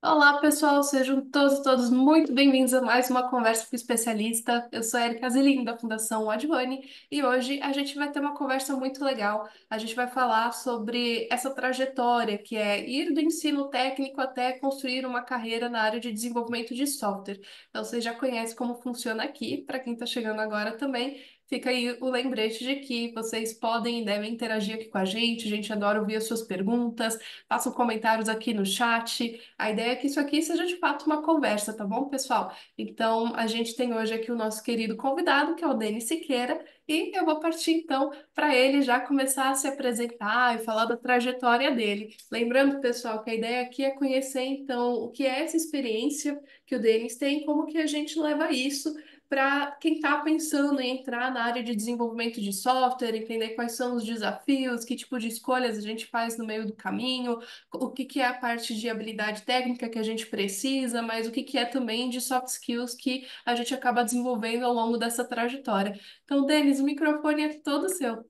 Olá, pessoal, sejam todos muito bem-vindos a mais uma conversa com o especialista. Eu sou a Erika Zelin, da Fundação Advani, e hoje a gente vai ter uma conversa muito legal. A gente vai falar sobre essa trajetória que é ir do ensino técnico até construir uma carreira na área de desenvolvimento de software. Então, você já conhece como funciona aqui, para quem está chegando agora também. Fica aí o lembrete de que vocês podem e devem interagir aqui com a gente adora ouvir as suas perguntas, façam comentários aqui no chat. A ideia é que isso aqui seja de fato uma conversa, tá bom, pessoal? Então, a gente tem hoje aqui o nosso querido convidado, que é o Denis Siqueira, e eu vou partir então para ele já começar a se apresentar e falar da trajetória dele. Lembrando, pessoal, que a ideia aqui é conhecer então o que é essa experiência que o Denis tem, como que a gente leva isso para quem está pensando em entrar na área de desenvolvimento de software, entender quais são os desafios, que tipo de escolhas a gente faz no meio do caminho, o que que é a parte de habilidade técnica que a gente precisa, mas o que que é também de soft skills que a gente acaba desenvolvendo ao longo dessa trajetória. Então, Denis, o microfone é todo seu.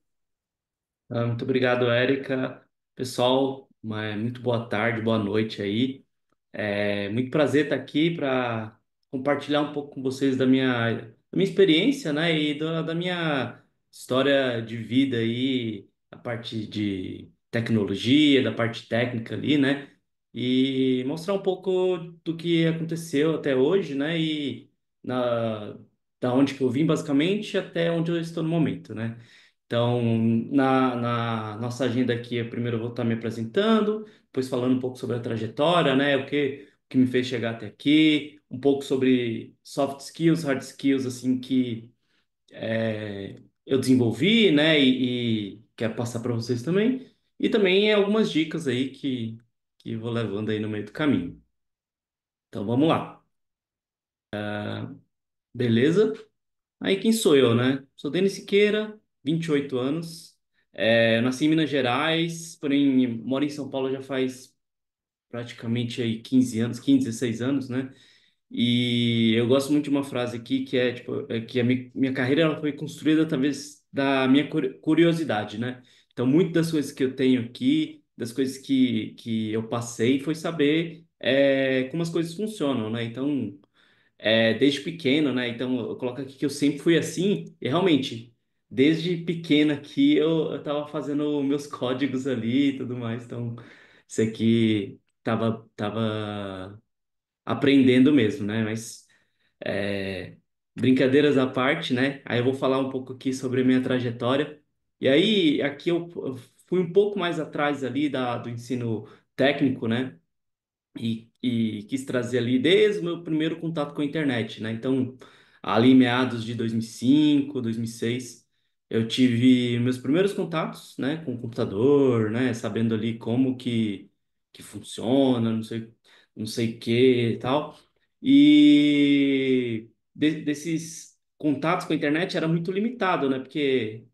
Muito obrigado, Érica. Pessoal, muito boa tarde, boa noite aí. É muito prazer estar aqui para compartilhar um pouco com vocês da minha experiência, né, e da minha história de vida aí, a parte de tecnologia, da parte técnica ali, né, e mostrar um pouco do que aconteceu até hoje, né, na, da onde que eu vim basicamente até onde eu estou no momento, né. Então, na nossa agenda aqui, eu primeiro vou estar me apresentando, depois falando um pouco sobre a trajetória, né? O que me fez chegar até aqui, um pouco sobre soft skills, hard skills, assim, que eu desenvolvi, né? E quero passar para vocês também. E também algumas dicas aí que vou levando aí no meio do caminho. Então, vamos lá. Beleza? Aí, quem sou eu, né? Sou Denis Siqueira, 28 anos. Nasci em Minas Gerais, porém moro em São Paulo já faz praticamente aí 15 anos, 15, 16 anos, né? E eu gosto muito de uma frase aqui que é, tipo, que a minha carreira ela foi construída através da minha curiosidade, né? Então, muitas das coisas que eu tenho aqui, das coisas que eu passei, foi saber como as coisas funcionam, né? Então, desde pequeno, né? Então, eu coloco aqui que eu sempre fui assim, e realmente, desde pequeno aqui, eu tava fazendo meus códigos ali e tudo mais. Então, isso aqui tava aprendendo mesmo, né? Mas brincadeiras à parte, né? Aí eu vou falar um pouco aqui sobre a minha trajetória. E aí, aqui eu fui um pouco mais atrás ali do ensino técnico, né? E quis trazer ali desde o meu primeiro contato com a internet, né? Então, ali em meados de 2005, 2006, eu tive meus primeiros contatos, né, com o computador, né, sabendo ali como que funciona, não sei o que e tal. E desses contatos com a internet era muito limitado, né? Porque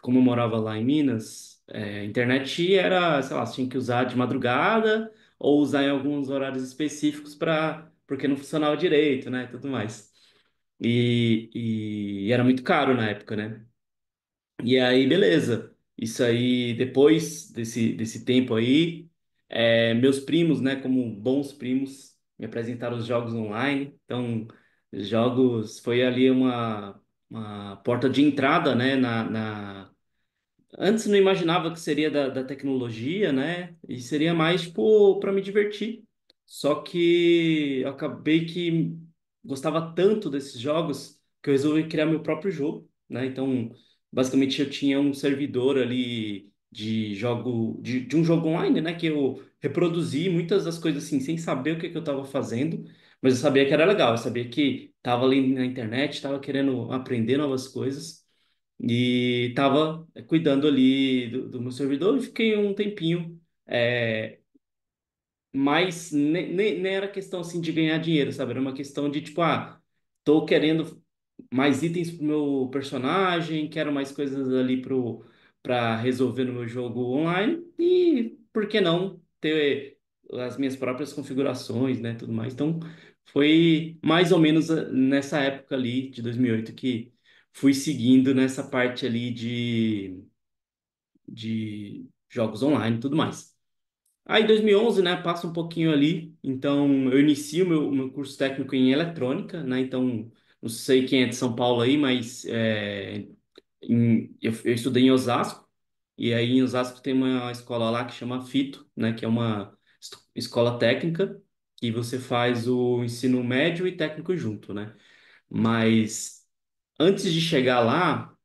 como eu morava lá em Minas, a internet era, sei lá, você tinha que usar de madrugada ou usar em alguns horários específicos porque não funcionava direito, né, tudo mais. E era muito caro na época, né? E aí, beleza. Isso aí, depois desse tempo aí, meus primos, né, como bons primos, me apresentaram os jogos online. Então, jogos foi ali uma porta de entrada, né, Antes não imaginava que seria da tecnologia, né? E seria mais, tipo, para me divertir. Só que eu acabei que gostava tanto desses jogos que eu resolvi criar meu próprio jogo, né? Então, basicamente, eu tinha um servidor ali de um jogo online, né? Que eu reproduzi muitas das coisas assim, sem saber o que eu estava fazendo, mas eu sabia que era legal, eu sabia que estava ali na internet, estava querendo aprender novas coisas. E estava cuidando ali do meu servidor e fiquei um tempinho. Mas nem era questão assim de ganhar dinheiro, sabe? Era uma questão de tipo, tô querendo mais itens pro meu personagem, quero mais coisas ali para resolver no meu jogo online e por que não ter as minhas próprias configurações, né, tudo mais. Então, foi mais ou menos nessa época ali de 2008 que fui seguindo nessa parte ali de jogos online e tudo mais. Aí, em 2011, né, passa um pouquinho ali. Então, eu inicio o meu curso técnico em eletrônica, né? Então, não sei quem é de São Paulo aí, mas eu estudei em Osasco. E aí, em Osasco, tem uma escola lá que chama FITO, né? Que é uma escola técnica que você faz o ensino médio e técnico junto, né? Mas antes de chegar lá,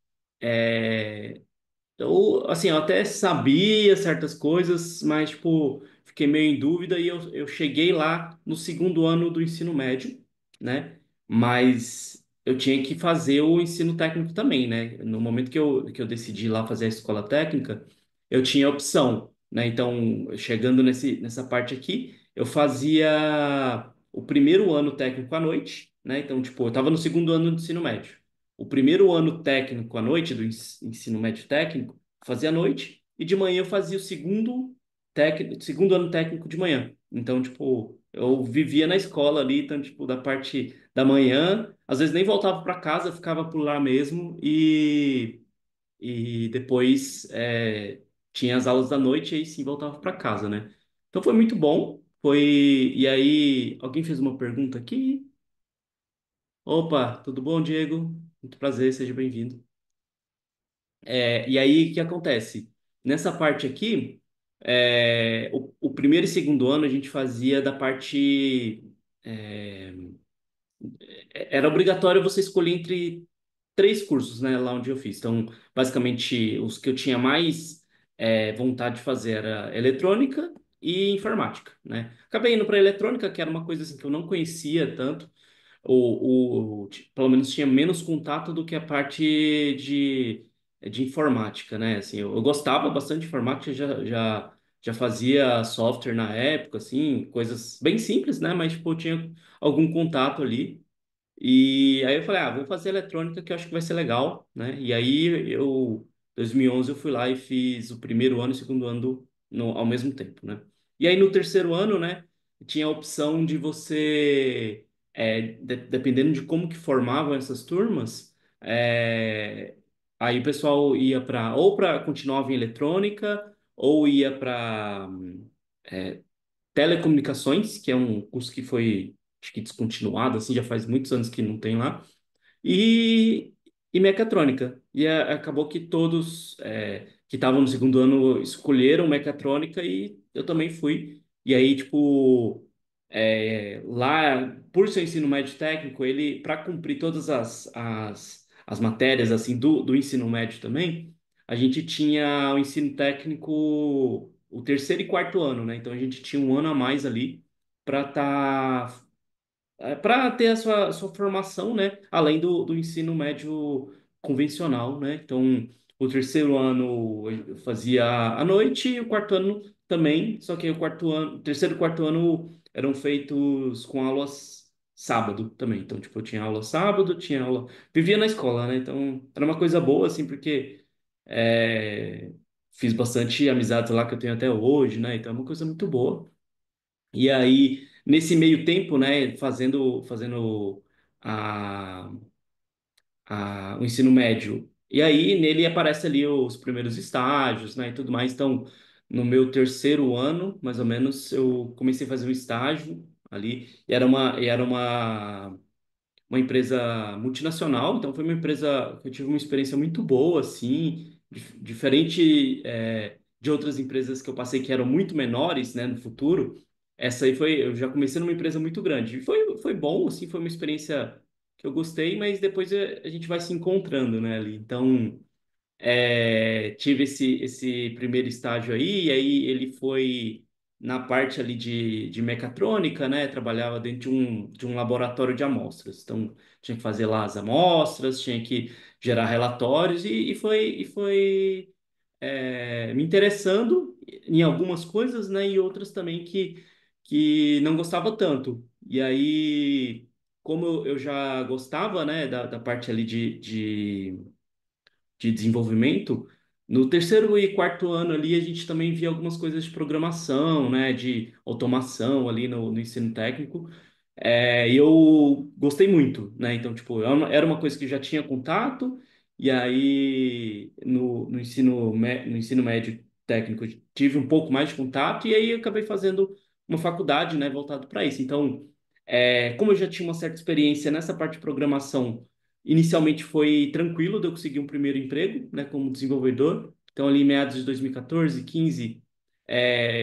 eu até sabia certas coisas, mas, tipo, fiquei meio em dúvida e eu cheguei lá no segundo ano do ensino médio, né? Mas eu tinha que fazer o ensino técnico também, né? No momento que eu decidi lá fazer a escola técnica, eu tinha opção, né? Então, chegando nessa parte aqui, eu fazia o primeiro ano técnico à noite, né? Então, tipo, eu estava no segundo ano do ensino médio. O primeiro ano técnico à noite, do ensino médio técnico, fazia à noite, e de manhã eu fazia o segundo ano técnico de manhã. Então, tipo, eu vivia na escola ali, então, tipo, da parte da manhã, às vezes nem voltava para casa, ficava por lá mesmo, e depois tinha as aulas da noite, e aí sim voltava para casa, né? Então foi muito bom. E aí, alguém fez uma pergunta aqui? Opa, tudo bom, Diego? Muito prazer, seja bem-vindo. E aí, o que acontece? Nessa parte aqui, o primeiro e segundo ano a gente fazia da parte. é, Era obrigatório você escolher entre três cursos, né, lá onde eu fiz. Então, basicamente, os que eu tinha mais vontade de fazer era eletrônica e informática, né? Acabei indo para eletrônica, que era uma coisa assim, que eu não conhecia tanto pelo menos tinha menos contato do que a parte de informática, né? Assim, eu gostava bastante de informática, já fazia software na época, assim, coisas bem simples, né? Mas, tipo, eu tinha algum contato ali. E aí eu falei, vou fazer eletrônica que eu acho que vai ser legal, né? E aí 2011 eu fui lá e fiz o primeiro ano e o segundo ano ao mesmo tempo, né? E aí no terceiro ano, né, tinha a opção de você, dependendo de como que formavam essas turmas, aí o pessoal ia para continuava em eletrônica ou ia para telecomunicações, que é um curso que foi, acho que descontinuado, assim, já faz muitos anos que não tem lá, e, e mecatrônica. Acabou que todos que estavam no segundo ano escolheram mecatrônica e eu também fui. E aí, tipo, lá, por ser ensino médio técnico, ele, para cumprir todas as matérias, assim, do ensino médio também, a gente tinha o ensino técnico, o terceiro e quarto ano, né? Então a gente tinha um ano a mais ali para estar para ter a sua formação, né? Além do ensino médio convencional, né? Então, o terceiro ano eu fazia à noite e o quarto ano também, só que o quarto ano, o terceiro e quarto ano eram feitos com aulas sábado também. Então, tipo, eu tinha aula sábado, tinha aula. Vivia na escola, né? Então, era uma coisa boa, assim, porque é, fiz bastante amizades lá que eu tenho até hoje, né? Então, é uma coisa muito boa. E aí, nesse meio tempo, né, fazendo a, o ensino médio, e aí nele aparece ali os primeiros estágios, né, e tudo mais. Então, no meu terceiro ano, mais ou menos, eu comecei a fazer um estágio ali, e era uma empresa multinacional, então foi uma empresa que eu tive uma experiência muito boa, assim, diferente de outras empresas que eu passei que eram muito menores, né, no futuro. Essa aí eu já comecei numa empresa muito grande. E foi bom, assim, foi uma experiência que eu gostei, mas depois a gente vai se encontrando, né, ali. Então, tive esse primeiro estágio aí, e aí ele foi na parte ali de mecatrônica, né? Trabalhava dentro de um laboratório de amostras. Então, tinha que fazer lá as amostras, tinha que gerar relatórios, e foi me interessando em algumas coisas, né? E outras também que não gostava tanto. E aí, como eu já gostava, né, da parte ali de desenvolvimento, no terceiro e quarto ano ali a gente também via algumas coisas de programação, né, de automação ali no ensino técnico. E eu gostei muito, né? Então, tipo, era uma coisa que eu já tinha contato, e aí no ensino médio técnico eu tive um pouco mais de contato e aí eu acabei fazendo uma faculdade, né, voltado para isso. Então, como eu já tinha uma certa experiência nessa parte de programação, inicialmente foi tranquilo de eu conseguir um primeiro emprego, né, como desenvolvedor. Então, ali em meados de 2014, 15,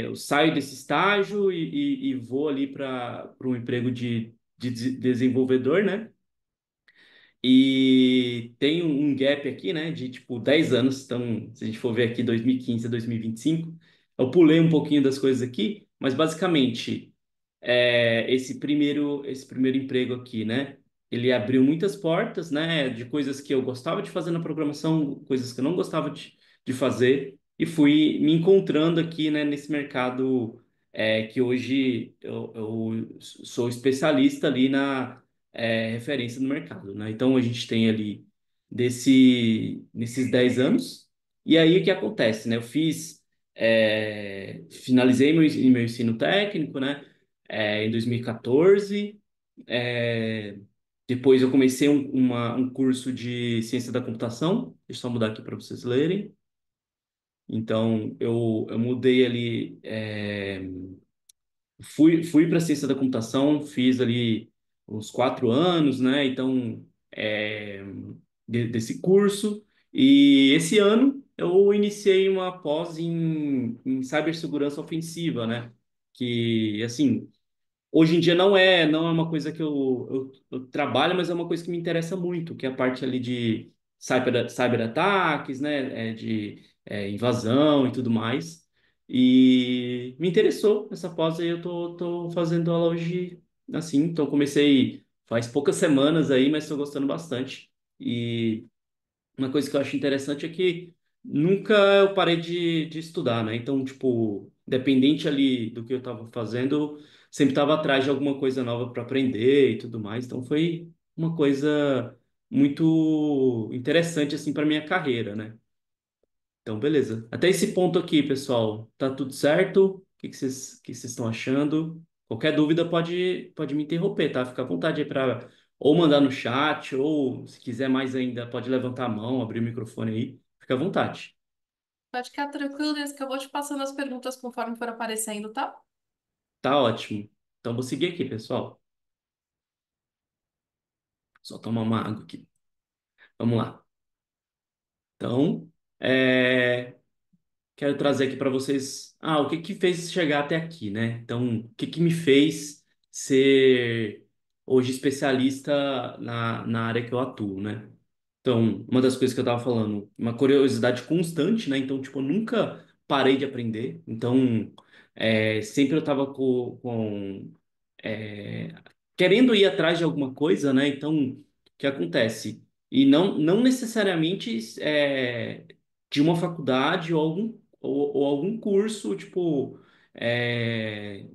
eu saio desse estágio e vou ali para um emprego de desenvolvedor, né? E tem um gap aqui, né, de tipo 10 anos. Então, se a gente for ver aqui 2015 a 2025, eu pulei um pouquinho das coisas aqui, mas basicamente esse primeiro emprego aqui, né? Ele abriu muitas portas, né? De coisas que eu gostava de fazer na programação, coisas que eu não gostava de fazer, e fui me encontrando aqui, né? Nesse mercado que hoje eu sou especialista ali na referência no mercado, né? Então a gente tem ali nesses 10 anos, e aí o que acontece, né? Finalizei meu ensino técnico, né? Em 2014. É, Depois eu comecei um curso de ciência da computação. Deixa eu só mudar aqui para vocês lerem. Então, eu mudei ali, fui para ciência da computação, fiz ali uns 4 anos, né? Então, desse curso. E esse ano eu iniciei uma pós em cibersegurança ofensiva, né? Que, assim, hoje em dia não é uma coisa que eu trabalho, mas é uma coisa que me interessa muito, que é a parte ali de cyberataques, né, de invasão e tudo mais. E me interessou essa pós aí, eu tô fazendo ela hoje assim, então comecei faz poucas semanas aí, mas estou gostando bastante. E uma coisa que eu acho interessante é que nunca eu parei de estudar, né? Então, tipo, independente ali do que eu estava fazendo, eu sempre estava atrás de alguma coisa nova para aprender e tudo mais. Então, foi uma coisa muito interessante, assim, para minha carreira, né? Então, beleza. Até esse ponto aqui, pessoal, tá tudo certo? O que vocês estão achando? Qualquer dúvida pode me interromper, tá? Fica à vontade aí para ou mandar no chat, ou se quiser mais ainda, pode levantar a mão, abrir o microfone aí. Fica à vontade. Pode ficar tranquilo, Inês, que eu vou te passando as perguntas conforme for aparecendo, tá? Tá ótimo. Então, vou seguir aqui, pessoal. Só tomar uma água aqui. Vamos lá. Então, quero trazer aqui para vocês, o que que fez chegar até aqui, né? Então, o que que me fez ser hoje especialista na área que eu atuo, né? Então, uma das coisas que eu estava falando, uma curiosidade constante, né? Então, tipo, eu nunca parei de aprender. Então, sempre eu estava é, querendo ir atrás de alguma coisa, né? Então, o que acontece? E não necessariamente de uma faculdade ou algum curso, tipo,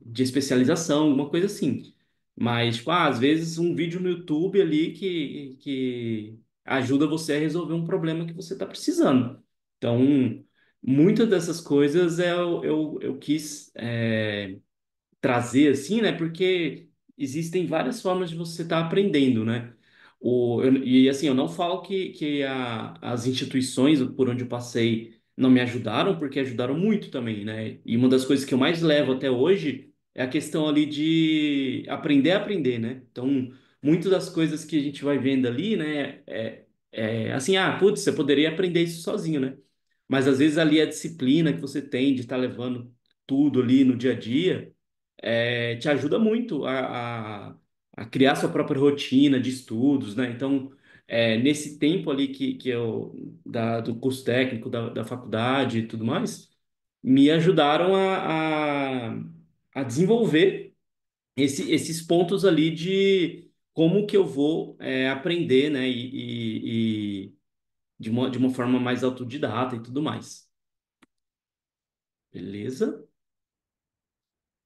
de especialização, alguma coisa assim. Mas, tipo, às vezes um vídeo no YouTube ali que ajuda você a resolver um problema que você está precisando. Então, muitas dessas coisas eu quis trazer assim, né? Porque existem várias formas de você estar aprendendo, né? E assim, eu não falo que as instituições por onde eu passei não me ajudaram, porque ajudaram muito também, né? E uma das coisas que eu mais levo até hoje é a questão ali de aprender a aprender, né? Então, muitas das coisas que a gente vai vendo ali, né? Assim, putz, você poderia aprender isso sozinho, né? Mas às vezes ali a disciplina que você tem de estar levando tudo ali no dia a dia te ajuda muito a criar sua própria rotina de estudos, né? Então, nesse tempo ali do curso técnico, da faculdade e tudo mais, me ajudaram a desenvolver esses pontos ali de como que eu vou aprender, né? E de uma forma mais autodidata e tudo mais. Beleza?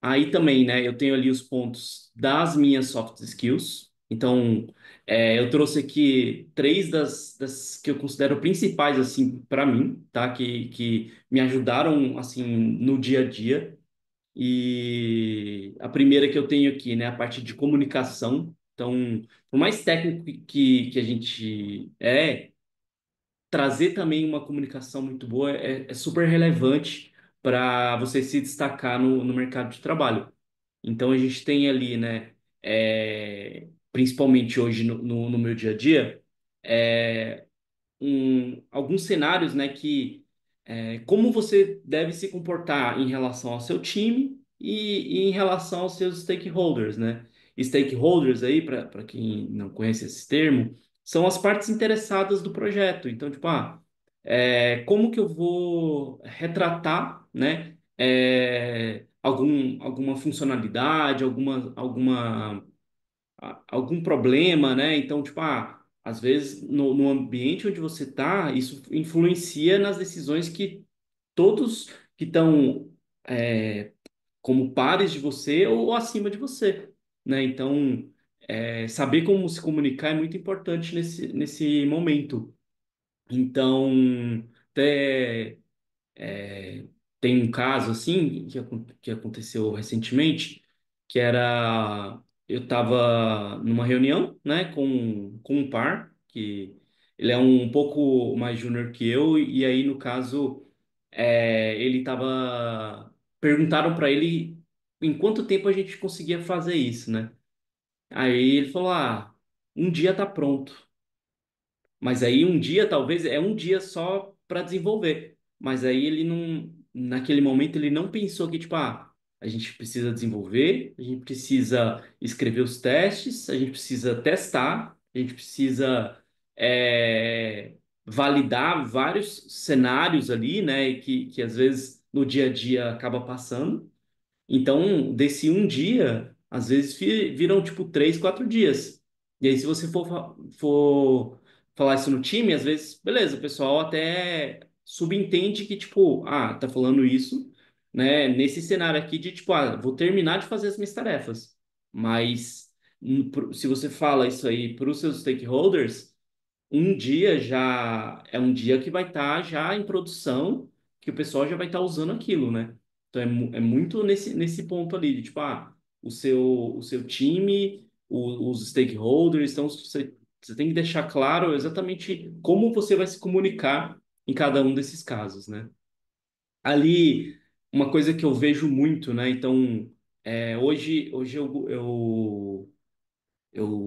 Aí também, né, eu tenho ali os pontos das minhas soft skills. Então, eu trouxe aqui três das que eu considero principais, assim, para mim, tá? Que me ajudaram, assim, no dia a dia. E a primeira que eu tenho aqui, né, a parte de comunicação. Então, por mais técnico que a gente trazer também uma comunicação muito boa é super relevante para você se destacar no mercado de trabalho. Então a gente tem ali, né, principalmente hoje no meu dia a dia, é, alguns cenários, né, que como você deve se comportar em relação ao seu time e em relação aos seus stakeholders, né? Stakeholders aí, para quem não conhece esse termo, são as partes interessadas do projeto. Então, tipo, como que eu vou retratar, né, alguma funcionalidade, algum problema, né? Então, tipo, às vezes no ambiente onde você está, isso influencia nas decisões que todos que estão como pares de você ou acima de você, né? Então, saber como se comunicar é muito importante nesse momento. Então, até tem um caso assim que aconteceu recentemente, que era eu estava numa reunião, né, com um par que ele é um pouco mais júnior que eu e aí no caso ele estava perguntaram para ele em quanto tempo a gente conseguia fazer isso, né? Aí ele falou: um dia tá pronto. Mas aí um dia, talvez, é um dia só para desenvolver. Mas aí ele não, naquele momento, ele não pensou que, tipo, a gente precisa desenvolver, a gente precisa escrever os testes, a gente precisa testar, a gente precisa validar vários cenários ali, né, e que às vezes no dia a dia acaba passando. Então, desse um dia, às vezes viram tipo 3, 4 dias. E aí, se você for falar isso no time, às vezes, beleza, o pessoal até subentende que, tipo, tá falando isso, né, nesse cenário aqui de, tipo, vou terminar de fazer as minhas tarefas. Mas, se você fala isso aí para os seus stakeholders, um dia já é um dia que vai estar já em produção, que o pessoal já vai estar usando aquilo, né? Então é muito nesse ponto ali, de tipo, o seu time, os stakeholders, então você tem que deixar claro exatamente como você vai se comunicar em cada um desses casos, né? Ali, uma coisa que eu vejo muito, né? Então, hoje eu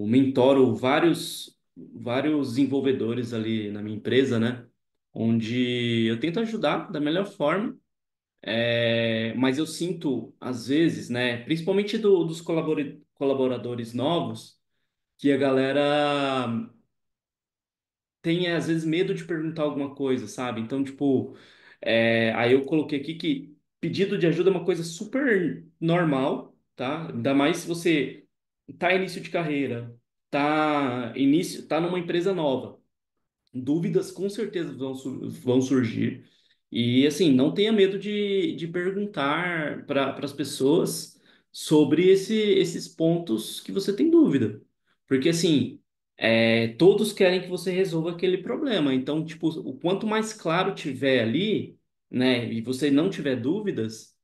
mentoro vários desenvolvedores ali na minha empresa, né? Onde eu tento ajudar da melhor forma, mas eu sinto, às vezes, né? Principalmente dos colaboradores novos, que a galera tem, às vezes, medo de perguntar alguma coisa, sabe? Então, tipo, aí eu coloquei aqui que pedido de ajuda é uma coisa super normal, tá? Ainda mais se você tá início de carreira, tá numa empresa nova. Dúvidas com certeza vão surgir. E assim, não tenha medo de perguntar para as pessoas sobre esses pontos que você tem dúvida. Porque assim, todos querem que você resolva aquele problema. Então, tipo, o quanto mais claro tiver ali, né, e você não tiver dúvidas,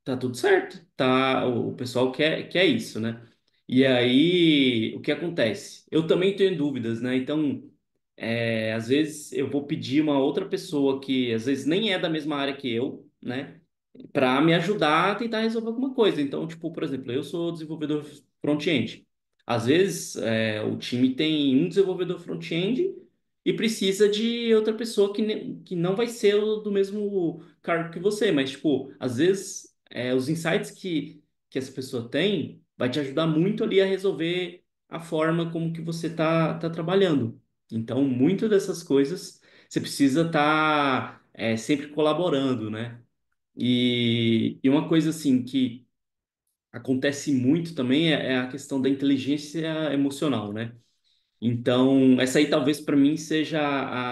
tá tudo certo, tá? O pessoal quer isso, né? E aí, o que acontece? Eu também tenho dúvidas, né? Então, às vezes eu vou pedir uma outra pessoa que às vezes nem é da mesma área que eu, né? Para me ajudar a tentar resolver alguma coisa. Então, tipo, por exemplo, eu sou desenvolvedor front-end. Às vezes, o time tem um desenvolvedor front-end e precisa de outra pessoa que não vai ser do mesmo cargo que você, mas, tipo, às vezes, os insights que essa pessoa tem vai te ajudar muito ali a resolver a forma como que você tá trabalhando. Então, muito dessas coisas você precisa estar sempre colaborando, né? E uma coisa assim que acontece muito também é a questão da inteligência emocional, né? Então, essa aí talvez para mim seja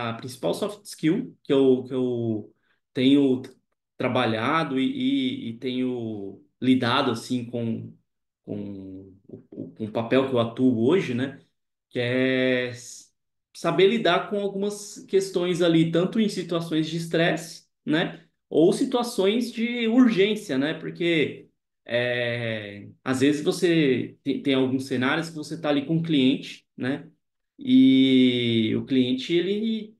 a principal soft skill que eu tenho trabalhado e tenho lidado assim com o papel que eu atuo hoje, né? Que é saber lidar com algumas questões ali, tanto em situações de estresse, né? Ou situações de urgência, né? Porque às vezes você tem alguns cenários que você está ali com o cliente, né? E o cliente, ele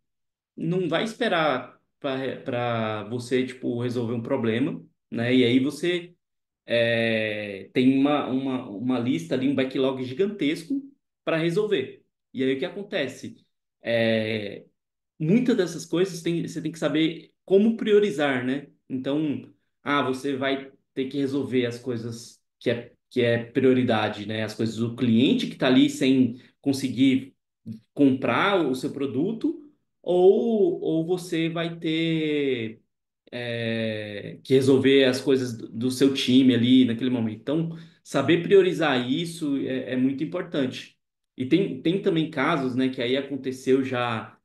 não vai esperar. para você, tipo, resolver um problema, né? E aí você tem uma lista ali, um backlog gigantesco para resolver. E aí o que acontece? É, muitas dessas coisas você tem que saber como priorizar, né? Então, você vai ter que resolver as coisas que é prioridade, né? As coisas do cliente que está ali sem conseguir comprar o seu produto, ou você vai ter que resolver as coisas do seu time ali naquele momento. Então, saber priorizar isso é muito importante. E tem também casos, né, que aí aconteceu já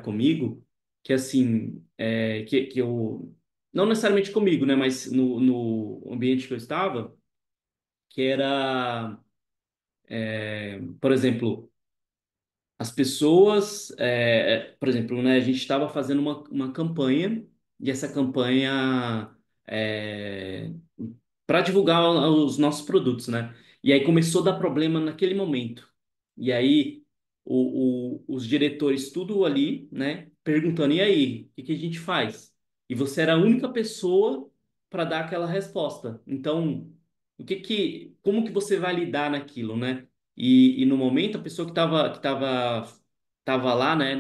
comigo, que assim, que eu, não necessariamente comigo, né, mas no ambiente que eu estava, que era, por exemplo, as pessoas, por exemplo, né, a gente estava fazendo uma campanha, e essa campanha para divulgar os nossos produtos, né? E aí começou a dar problema naquele momento. E aí os diretores tudo ali, né, perguntando, e aí, o que que a gente faz? E você era a única pessoa para dar aquela resposta. Então, como que você vai lidar naquilo, né? E no momento, a pessoa tava lá, né,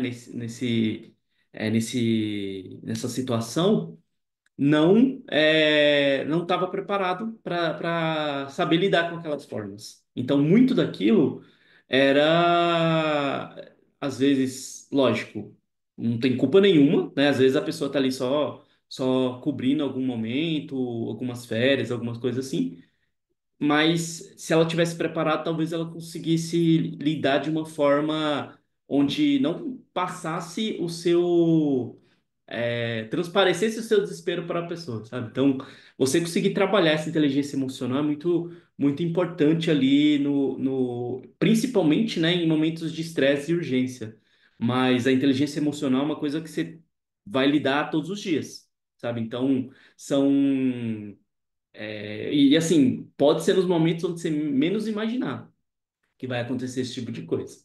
nessa situação, não estava preparado para saber lidar com aquelas formas. Então, muito daquilo era, às vezes, lógico, não tem culpa nenhuma, né? Às vezes a pessoa está ali só cobrindo algum momento, algumas férias, algumas coisas assim. Mas se ela tivesse preparado, talvez ela conseguisse lidar de uma forma onde não passasse transparecesse o seu desespero para a pessoa, sabe? Então, você conseguir trabalhar essa inteligência emocional é muito importante ali principalmente, né, em momentos de estresse e urgência. Mas a inteligência emocional é uma coisa que você vai lidar todos os dias, sabe? Então, são assim, pode ser nos momentos onde você menos imaginar que vai acontecer esse tipo de coisa.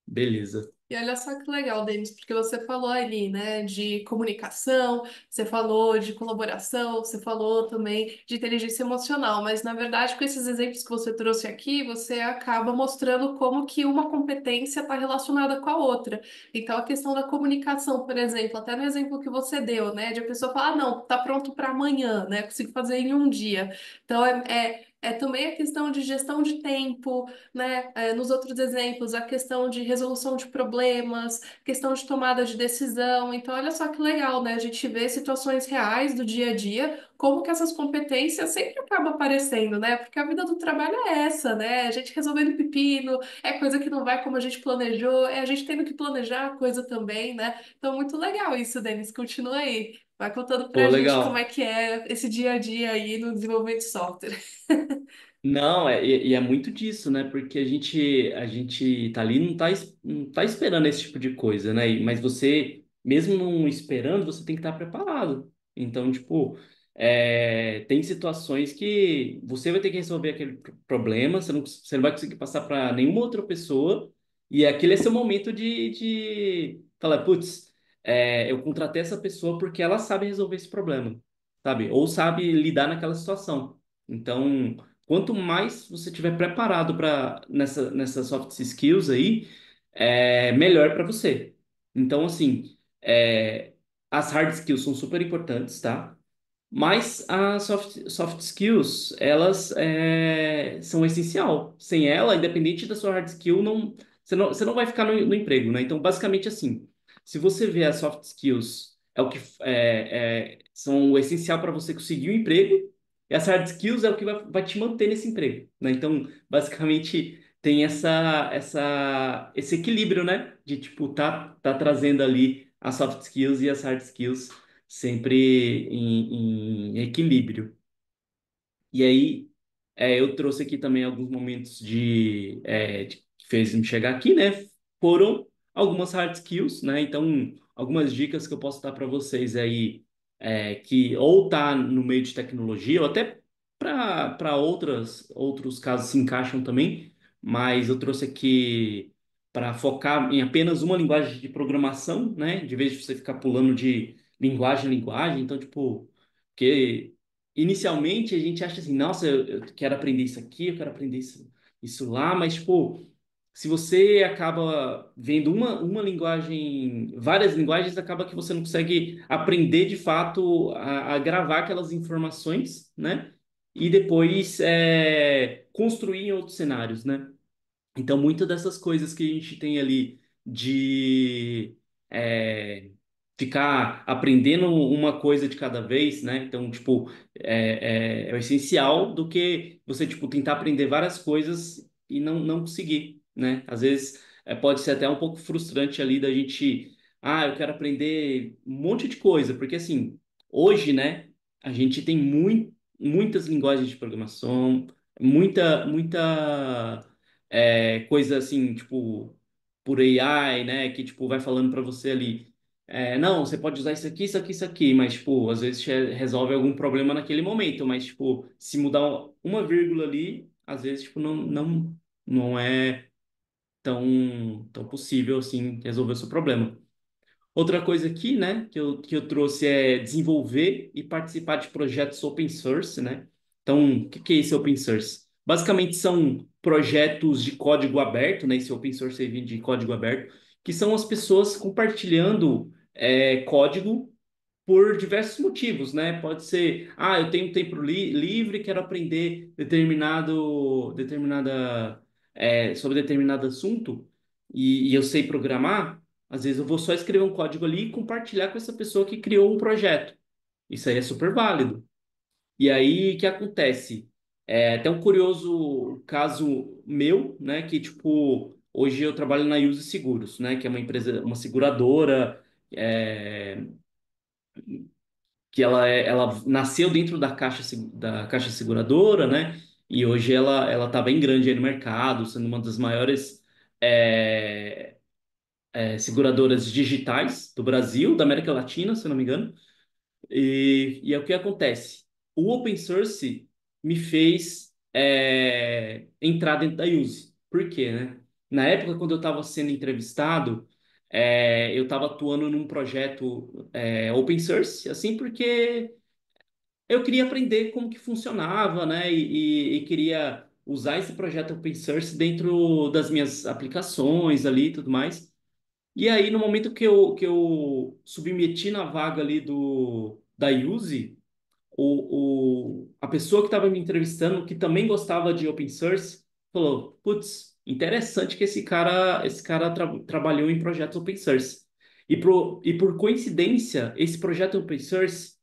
Beleza. E olha só que legal, Denis, porque você falou ali, né, de comunicação, você falou de colaboração, você falou também de inteligência emocional, mas na verdade, com esses exemplos que você trouxe aqui, você acaba mostrando como que uma competência está relacionada com a outra. Então, a questão da comunicação, por exemplo, até no exemplo que você deu, né, de a pessoa falar, ah, não, tá pronto para amanhã, né, consigo fazer em um dia. Então, é também a questão de gestão de tempo, né? Nos outros exemplos, a questão de resolução de problemas, questão de tomada de decisão. Então, olha só que legal, né? A gente vê situações reais do dia a dia, como que essas competências sempre acabam aparecendo, né? Porque a vida do trabalho é essa, né? A gente resolvendo pepino, é coisa que não vai como a gente planejou, é a gente tendo que planejar a coisa também, né? Então, muito legal isso, Denis. Continua aí. Vai contando Pô, pra gente como é legal. que é esse dia a dia aí no desenvolvimento de software. Não, e é muito disso, né? Porque a gente tá ali, não tá esperando esse tipo de coisa, né? Mas você, mesmo não esperando, você tem que estar preparado. Então, tipo, tem situações que você vai ter que resolver aquele problema, você não vai conseguir passar para nenhuma outra pessoa, e aquele é seu momento de falar, putz, eu contratei essa pessoa porque ela sabe resolver esse problema, sabe? Ou sabe lidar naquela situação. Então. Quanto mais você estiver preparado para nessas soft skills aí, melhor para você. Então, assim, as hard skills são super importantes, tá? Mas as soft skills, elas são essencial. Sem ela, independente da sua hard skill, você não vai ficar no emprego, né? Então, basicamente assim, se você vê as soft skills são o essencial para você conseguir um emprego, e as hard skills é o que vai te manter nesse emprego, né? Então, basicamente, tem esse equilíbrio, né? De, tipo, tá trazendo ali as soft skills e as hard skills sempre em equilíbrio. E aí, eu trouxe aqui também alguns momentos que fez me chegar aqui, né? Foram algumas hard skills, né? Então, algumas dicas que eu posso dar para vocês aí, que ou tá no meio de tecnologia, ou até para outros casos se encaixam também, mas eu trouxe aqui. para focar em apenas uma linguagem de programação, né? De vez de você ficar pulando de linguagem em linguagem. Então, tipo, porque inicialmente a gente acha assim, nossa, eu quero aprender isso aqui, eu quero aprender isso lá, mas, tipo, se você acaba vendo uma linguagem, várias linguagens, acaba que você não consegue aprender de fato a gravar aquelas informações, né? E depois construir em outros cenários, né? Então, muitas dessas coisas que a gente tem ali de é, ficar aprendendo uma coisa de cada vez, né? Então, tipo, é o essencial do que você, tipo, tentar aprender várias coisas e não conseguir, né? Às vezes, pode ser até um pouco frustrante ali da gente, eu quero aprender um monte de coisa, porque, assim, hoje, né, a gente tem muitas linguagens de programação, muita coisa assim, tipo, por AI, né, que, tipo, vai falando para você ali, não, você pode usar isso aqui, isso aqui, isso aqui, mas, tipo, às vezes resolve algum problema naquele momento, mas, tipo, se mudar uma vírgula ali, às vezes, tipo, não é tão possível, assim, resolver o seu problema. Outra coisa aqui, né, que eu trouxe é desenvolver e participar de projetos open source, né? Então, o que que é esse open source? Basicamente são projetos de código aberto, né? Esse open source aí vem de código aberto, que são as pessoas compartilhando código por diversos motivos, né? Pode ser, eu tenho tempo livre, quero aprender sobre determinado assunto e eu sei programar. Às vezes eu vou só escrever um código ali e compartilhar com essa pessoa que criou um projeto. Isso aí é super válido. E aí, o que acontece? É até um curioso caso meu, né? Que, tipo, hoje eu trabalho na Use Seguros, né? Que é uma empresa, uma seguradora, é, que ela nasceu dentro da Caixa Seguradora, né? E hoje ela tá bem grande aí no mercado, sendo uma das maiores é, seguradoras digitais do Brasil, da América Latina, se eu não me engano. E é o que acontece. O open source me fez entrar dentro da Use. Por quê, né? Na época, quando eu estava sendo entrevistado, eu estava atuando num projeto open source, assim, porque eu queria aprender como que funcionava, né? E queria usar esse projeto open source dentro das minhas aplicações ali e tudo mais. E aí, no momento que eu submeti na vaga ali da Use, a pessoa que estava me entrevistando, que também gostava de open source, falou: Putz, interessante que esse cara trabalhou em projetos open source. E por coincidência, esse projeto open source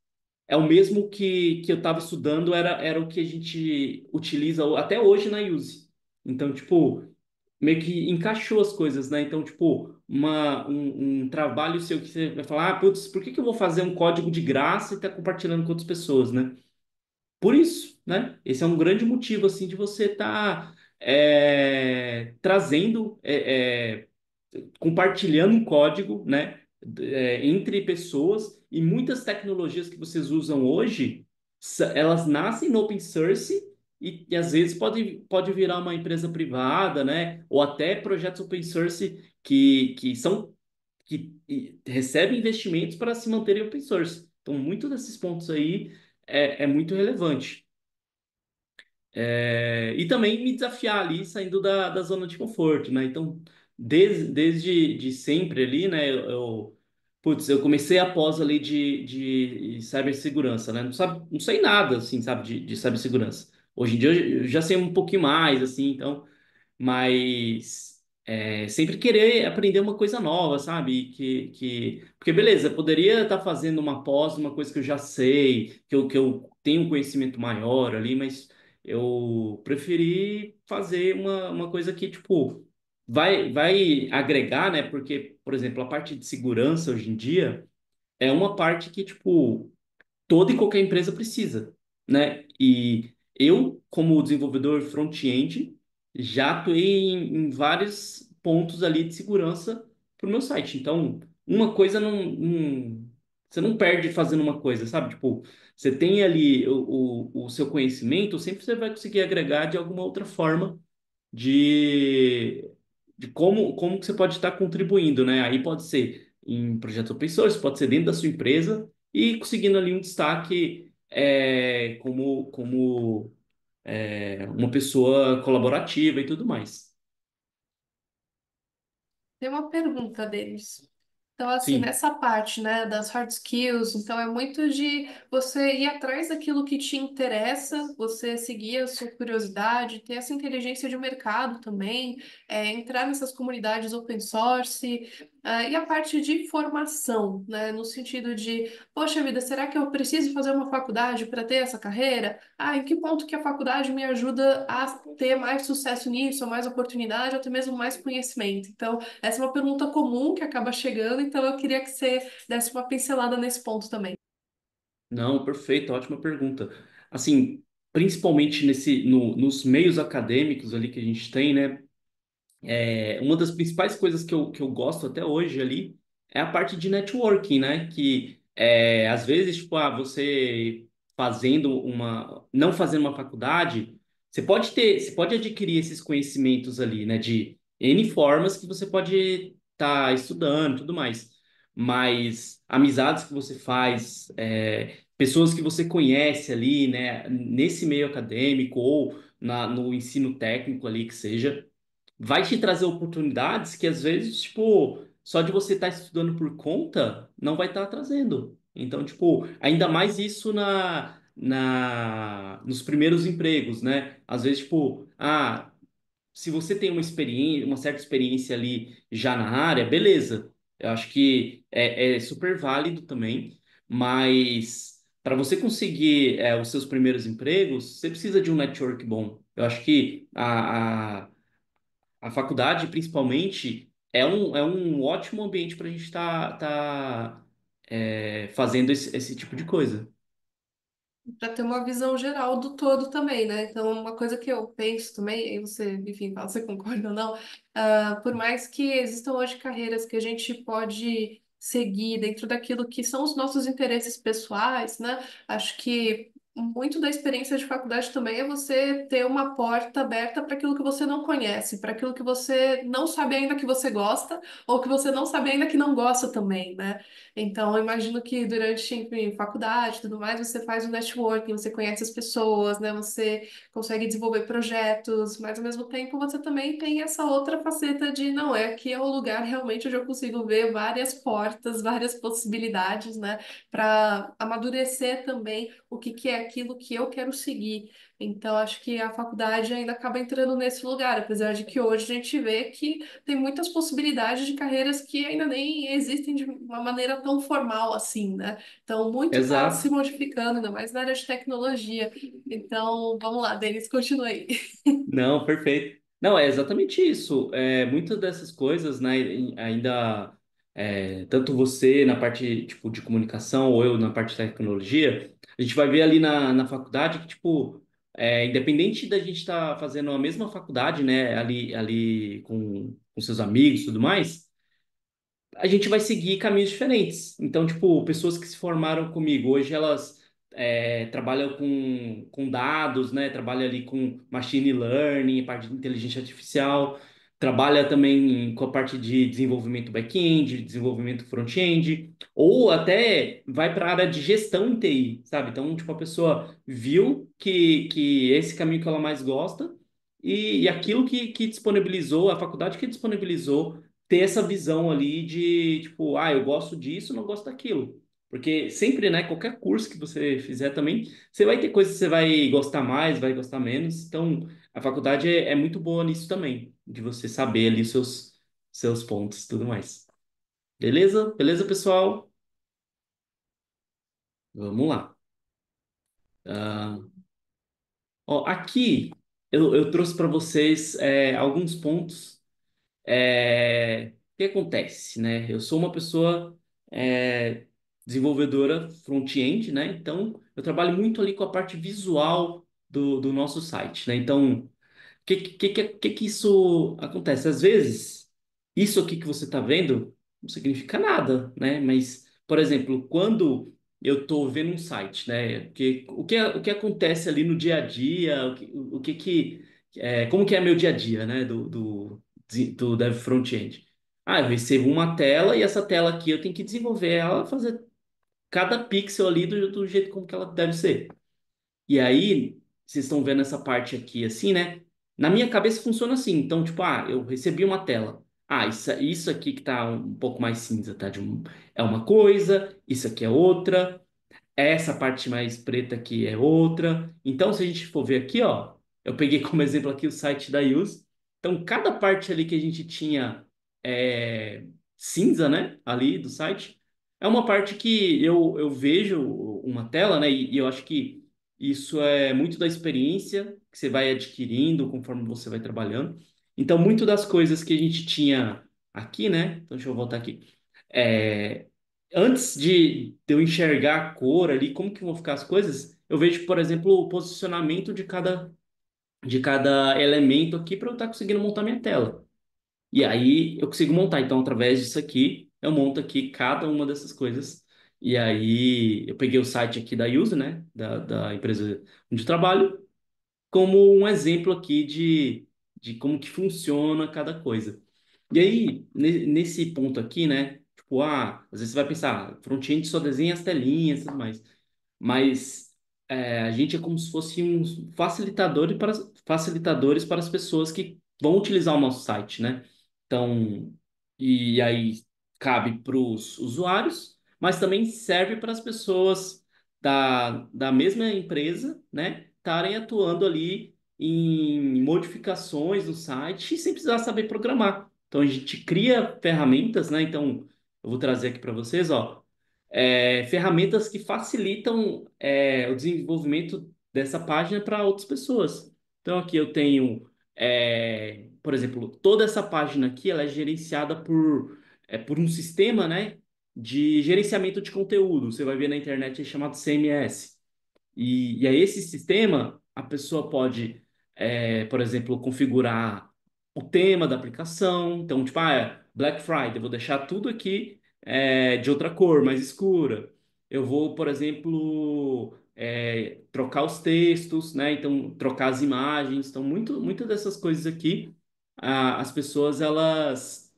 é o mesmo que eu estava estudando, era o que a gente utiliza até hoje na Use. Então, tipo, meio que encaixou as coisas, né? Então, tipo, um trabalho seu que você vai falar, putz, por que que eu vou fazer um código de graça e tá compartilhando com outras pessoas, né? Por isso, né? Esse é um grande motivo, assim, de você estar trazendo compartilhando um código, né, entre pessoas e muitas tecnologias que vocês usam hoje, elas nascem no open source e às vezes pode virar uma empresa privada, né, ou até projetos open source que recebem investimentos para se manterem open source. Então, muito desses pontos aí é muito relevante. E também me desafiar ali saindo da zona de conforto, né? Então, desde de sempre ali, né? Eu comecei a pós ali de cibersegurança, né? Não sei nada, assim, sabe, de cibersegurança. Hoje em dia eu já sei um pouquinho mais, assim, então mas sempre querer aprender uma coisa nova, sabe? Porque beleza, eu poderia estar fazendo uma pós, uma coisa que eu já sei, que eu tenho um conhecimento maior ali, mas eu preferi fazer uma coisa que, tipo, vai agregar, né? Porque, por exemplo, a parte de segurança hoje em dia é uma parte que, tipo, toda e qualquer empresa precisa, né? E eu, como desenvolvedor front-end, já atuei em vários pontos ali de segurança para o meu site. Então, uma coisa você não perde fazendo uma coisa, sabe? Tipo, você tem ali o seu conhecimento, sempre você vai conseguir agregar de alguma outra forma de, de como que você pode estar contribuindo, né? Aí pode ser em projetos open source, pode ser dentro da sua empresa e conseguindo ali um destaque como uma pessoa colaborativa e tudo mais. Tem uma pergunta deles. Então, assim, Sim. nessa parte, né, das hard skills, então é muito de você ir atrás daquilo que te interessa, você seguir a sua curiosidade, ter essa inteligência de mercado também, entrar nessas comunidades open source, e a parte de formação, né, no sentido de, poxa vida, será que eu preciso fazer uma faculdade para ter essa carreira? Ah, em que ponto que a faculdade me ajuda a ter mais sucesso nisso, ou mais oportunidade, ou até mesmo mais conhecimento? Então, essa é uma pergunta comum que acaba chegando, então eu queria que você desse uma pincelada nesse ponto também. Não, perfeito, ótima pergunta. Assim, principalmente nos meios acadêmicos ali que a gente tem, né? Uma das principais coisas que eu gosto até hoje ali é a parte de networking, né? Que às vezes, tipo, você não fazendo uma faculdade, você pode adquirir esses conhecimentos ali, né? De N formas que você pode estar estudando e tudo mais. Mas amizades que você faz, pessoas que você conhece ali, né? Nesse meio acadêmico ou no ensino técnico ali que seja vai te trazer oportunidades que às vezes, tipo, só de você estar estudando por conta, não vai estar trazendo. Então, tipo, ainda mais isso nos primeiros empregos, né? Às vezes, tipo, se você tem uma experiência, uma certa experiência ali já na área, beleza. Eu acho que é super válido também, mas para você conseguir os seus primeiros empregos, você precisa de um network bom. Eu acho que a faculdade, principalmente, é um ótimo ambiente para a gente estar fazendo esse tipo de coisa. Para ter uma visão geral do todo também, né? Então, uma coisa que eu penso também, e você, enfim, fala se você concorda ou não, por mais que existam hoje carreiras que a gente pode seguir dentro daquilo que são os nossos interesses pessoais, né? Acho que muito da experiência de faculdade também é você ter uma porta aberta para aquilo que você não conhece, para aquilo que você não sabe ainda que você gosta, ou que você não sabe ainda que não gosta também, né? Então, eu imagino que durante, enfim, faculdade e tudo mais, você faz um networking, você conhece as pessoas, né? Você consegue desenvolver projetos, mas ao mesmo tempo você também tem essa outra faceta de, não, é que é o lugar realmente onde eu consigo ver várias portas, várias possibilidades, né? Para amadurecer também o que que é aquilo que eu quero seguir. Então, acho que a faculdade ainda acaba entrando nesse lugar, apesar de que hoje a gente vê que tem muitas possibilidades de carreiras que ainda nem existem de uma maneira tão formal assim, né? Então, muito está se Exato. modificando, ainda mais na área de tecnologia. Então, vamos lá, Denis, continua aí. Não, perfeito. Não, é exatamente isso. Muitas dessas coisas, né, ainda, tanto você na parte, tipo, de comunicação ou eu na parte de tecnologia, a gente vai ver ali na faculdade que, tipo, independente da gente estar fazendo a mesma faculdade, né, ali com seus amigos e tudo mais, a gente vai seguir caminhos diferentes. Então, tipo, pessoas que se formaram comigo, hoje elas trabalham com dados, né? Trabalham ali com machine learning, parte de inteligência artificial, trabalha também com a parte de desenvolvimento back-end, desenvolvimento front-end, ou até vai para a área de gestão em TI, sabe? Então, tipo, a pessoa viu que esse caminho que ela mais gosta e aquilo que disponibilizou, a faculdade que disponibilizou ter essa visão ali de, tipo, eu gosto disso, não gosto daquilo. Porque sempre, né, qualquer curso que você fizer também, você vai ter coisas que você vai gostar mais, vai gostar menos. Então, a faculdade é muito boa nisso também, de você saber ali os seus pontos e tudo mais. Beleza? Beleza, pessoal? Vamos lá. Ah, ó, aqui eu trouxe para vocês alguns pontos. O que acontece, né? Eu sou uma pessoa é, desenvolvedora front-end, né? Então, eu trabalho muito ali com a parte visual do nosso site, né? Então, o que isso acontece? Às vezes, isso aqui que você está vendo não significa nada, né? Mas, por exemplo, quando eu estou vendo um site, né? O que acontece ali no dia a dia, como que é meu dia a dia, né? do dev front-end? Ah, eu recebo uma tela e essa tela aqui eu tenho que desenvolver ela, fazer cada pixel ali do jeito como que ela deve ser. E aí, vocês estão vendo essa parte aqui assim, né? Na minha cabeça funciona assim. Então, tipo, eu recebi uma tela. Ah, isso aqui que tá um pouco mais cinza, tá? É uma coisa, isso aqui é outra. Essa parte mais preta aqui é outra. Então, se a gente for ver aqui, ó, eu peguei como exemplo aqui o site da Use. Então, cada parte ali que a gente tinha é, cinza, né, ali do site, é uma parte que eu vejo uma tela, né, e eu acho que isso é muito da experiência que você vai adquirindo conforme você vai trabalhando. Então, muito das coisas que a gente tinha aqui, né, então deixa eu voltar aqui. É, antes de eu enxergar a cor ali, como que vão ficar as coisas, eu vejo, por exemplo, o posicionamento de cada elemento aqui para eu estar conseguindo montar minha tela. E aí eu consigo montar. Então, através disso aqui, eu monto aqui cada uma dessas coisas. E aí eu peguei o site aqui da Use, né? Da empresa onde eu trabalho, como um exemplo aqui de como que funciona cada coisa. E aí, nesse ponto aqui, né? Tipo, às vezes você vai pensar, front-end só desenha as telinhas e tudo mais. Mas a gente é como se fosse um facilitadores para as pessoas que vão utilizar o nosso site, né? Então, e aí cabe para os usuários, mas também serve para as pessoas da mesma empresa, né? Estarem atuando ali em modificações no site sem precisar saber programar. Então, a gente cria ferramentas, né? Então, eu vou trazer aqui para vocês, ó ferramentas que facilitam o desenvolvimento dessa página para outras pessoas. Então aqui eu tenho, por exemplo, toda essa página aqui ela é gerenciada por um sistema, né, de gerenciamento de conteúdo. Você vai ver na internet é chamado CMS. E aí, esse sistema, a pessoa pode, por exemplo, configurar o tema da aplicação. Então, tipo, Black Friday, eu vou deixar tudo aqui de outra cor, mais escura. Eu vou, por exemplo, trocar os textos, né? Então, trocar as imagens. Então, muitas dessas coisas aqui, as pessoas, elas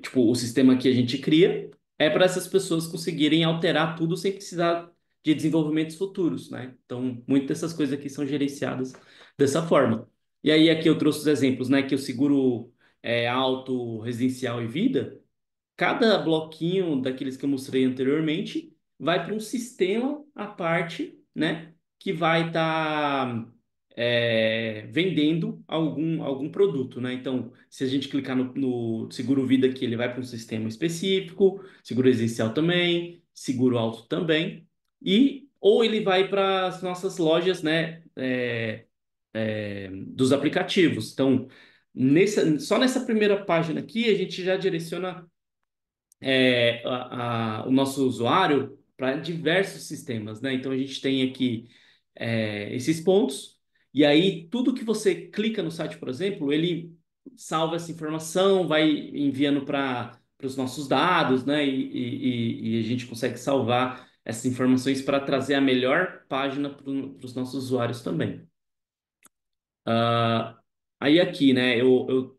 tipo, o sistema que a gente cria é para essas pessoas conseguirem alterar tudo sem precisar de desenvolvimentos futuros, né? Então, muitas dessas coisas aqui são gerenciadas dessa forma. E aí, aqui eu trouxe os exemplos, né? Que o seguro auto, residencial e vida. Cada bloquinho daqueles que eu mostrei anteriormente vai para um sistema à parte, né? Que vai estar vendendo algum produto, né? Então, se a gente clicar no seguro vida aqui, ele vai para um sistema específico, seguro essencial também, seguro auto também, ou ele vai para as nossas lojas, né? Dos aplicativos. Então, só nessa primeira página aqui, a gente já direciona o nosso usuário para diversos sistemas, né? Então a gente tem aqui esses pontos, e aí tudo que você clica no site, por exemplo, ele salva essa informação, vai enviando para os nossos dados, né? E a gente consegue salvar essas informações para trazer a melhor página para os nossos usuários também. Ah, aí aqui, né, eu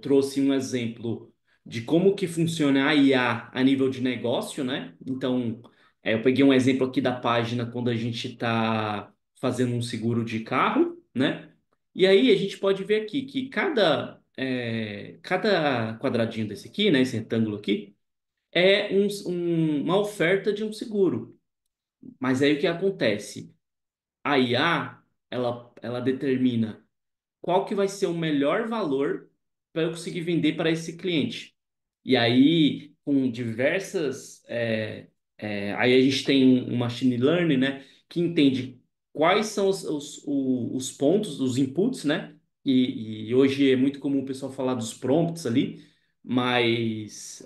trouxe um exemplo de como que funciona a IA a nível de negócio, né? Então, eu peguei um exemplo aqui da página quando a gente está fazendo um seguro de carro, né? E aí a gente pode ver aqui que cada quadradinho desse aqui, né, esse retângulo aqui, é uma oferta de um seguro. Mas aí o que acontece? A IA, ela determina qual que vai ser o melhor valor para eu conseguir vender para esse cliente. E aí, com diversas. Aí a gente tem um machine learning, né? Que entende quais são os pontos, os inputs, né? E hoje é muito comum o pessoal falar dos prompts ali, mas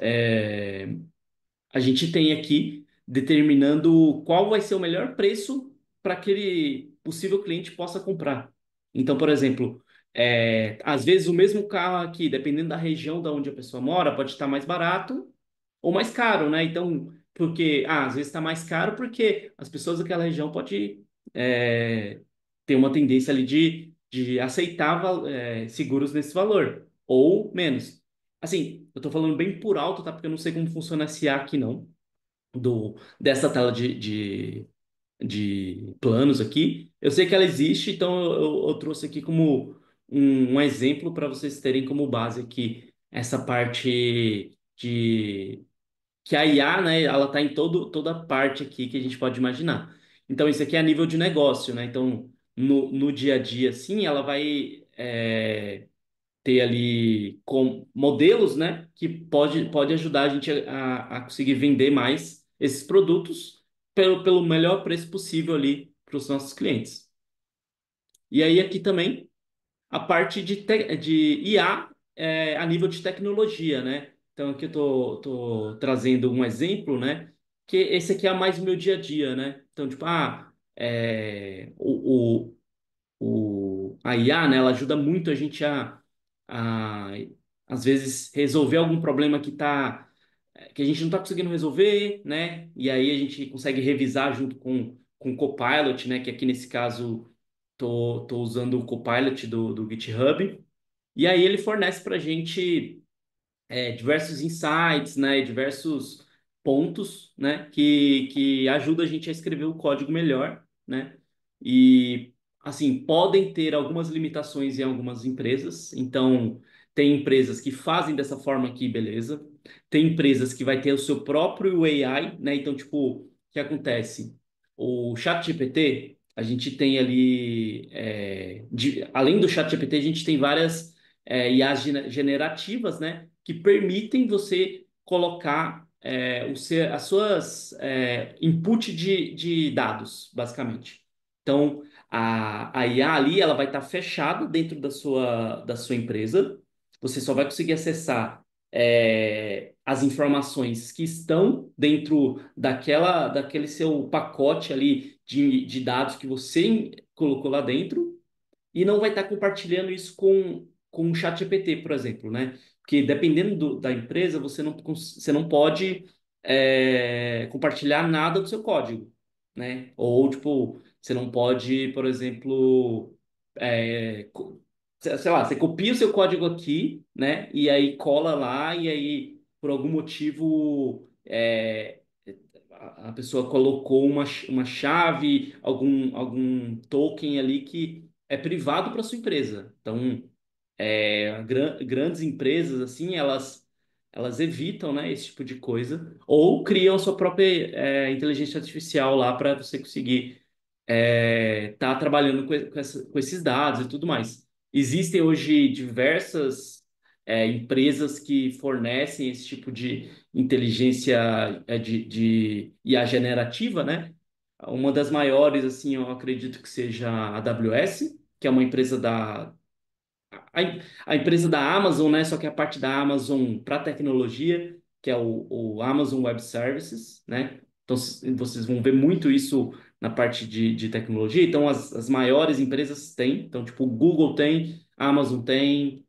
a gente tem aqui determinando qual vai ser o melhor preço para aquele possível cliente possa comprar. Então, por exemplo, às vezes o mesmo carro aqui, dependendo da região da onde a pessoa mora, pode estar mais barato ou mais caro, né? Então, porque às vezes está mais caro porque as pessoas daquela região podem ter uma tendência ali de aceitar seguros nesse valor, ou menos. Assim, eu tô falando bem por alto, tá? Porque eu não sei como funciona essa IA aqui, não, dessa tela de planos aqui. Eu sei que ela existe, então eu trouxe aqui como um exemplo para vocês terem como base aqui essa parte de que a IA, né, ela está em toda parte aqui que a gente pode imaginar. Então, isso aqui é a nível de negócio, né? Então, no dia a dia, sim, ela vai ter ali com modelos, né, que pode ajudar a gente a conseguir vender mais esses produtos pelo melhor preço possível ali para os nossos clientes. E aí, aqui também a parte de IA a nível de tecnologia, né? Então aqui eu tô trazendo um exemplo, né? Que esse aqui é mais o meu dia a dia, né? Então, tipo, a IA, né? Ela ajuda muito a gente a às vezes, resolver algum problema que a gente não está conseguindo resolver, né? E aí a gente consegue revisar junto com o Copilot, né? Que aqui nesse caso tô usando o Copilot do GitHub. E aí ele fornece para a gente diversos insights, né, diversos pontos, né, que ajudam a gente a escrever o código melhor, né? E assim, podem ter algumas limitações em algumas empresas. Então, tem empresas que fazem dessa forma aqui, beleza? Tem empresas que vai ter o seu próprio AI, né? Então, tipo, o que acontece? O ChatGPT, a gente tem ali, além do ChatGPT, a gente tem várias IAs generativas, né? Que permitem você colocar as suas input de dados, basicamente. Então, a IA ali, ela vai estar fechada dentro da sua empresa. Você só vai conseguir acessar as informações que estão dentro daquele seu pacote ali de dados que você colocou lá dentro e não vai estar compartilhando isso com o ChatGPT, por exemplo, né? Porque dependendo da empresa, você não pode compartilhar nada do seu código, né? Ou, tipo, você não pode, por exemplo, sei lá, você copia o seu código aqui, né? E aí cola lá, e aí, por algum motivo, a pessoa colocou uma chave, algum token ali que é privado para sua empresa. Então, grandes empresas, assim, elas evitam, né, esse tipo de coisa, ou criam a sua própria inteligência artificial lá para você conseguir tá trabalhando com esses dados e tudo mais. Existem hoje diversas empresas que fornecem esse tipo de inteligência de IA generativa, né? Uma das maiores, assim, eu acredito que seja a AWS, que é uma empresa a empresa da Amazon, né? Só que a parte da Amazon para tecnologia, que é o Amazon Web Services, né? Então, vocês vão ver muito isso na parte de tecnologia. Então, as maiores empresas têm. Então, tipo, o Google tem, a Amazon tem,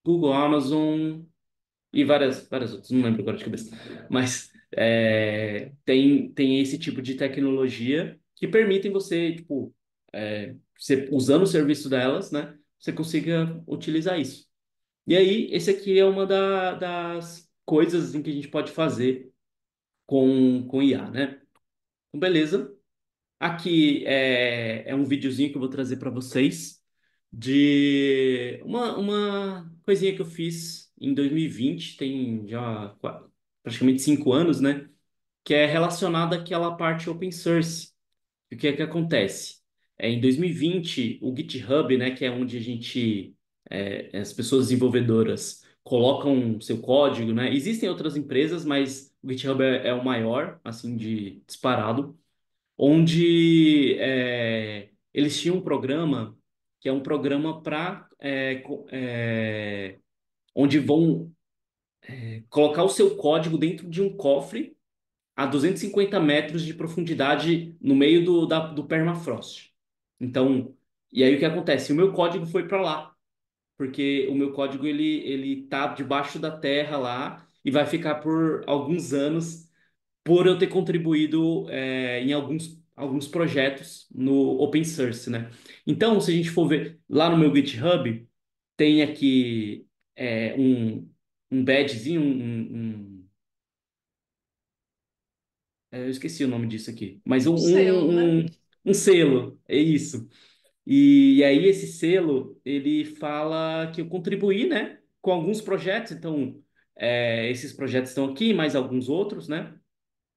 Google, Amazon e várias outras. Não lembro agora de cabeça. Mas tem esse tipo de tecnologia que permitem você, tipo, você usando o serviço delas, né? Você consiga utilizar isso. E aí, esse aqui é uma das coisas em que a gente pode fazer com IA, né? Então, beleza. Aqui é um videozinho que eu vou trazer para vocês de uma coisinha que eu fiz em 2020, tem já praticamente 5 anos, né? Que é relacionada àquela parte open source. E o que é que acontece? Em 2020, o GitHub, né, que é onde as pessoas desenvolvedoras colocam seu código, né? Existem outras empresas, mas o GitHub é o maior, assim, de disparado, onde eles tinham um programa que é um programa para onde vão colocar o seu código dentro de um cofre a 250 metros de profundidade no meio do permafrost. Então, e aí o que acontece? O meu código foi para lá, porque o meu código ele tá debaixo da terra lá e vai ficar por alguns anos por eu ter contribuído em alguns. alguns projetos no open source, né? Então, se a gente for ver lá no meu GitHub, tem aqui um badgezinho, eu esqueci o nome disso aqui, mas Um selo, né? um selo, é isso. E aí esse selo, ele fala que eu contribuí, né, com alguns projetos, então esses projetos estão aqui, mais alguns outros, né,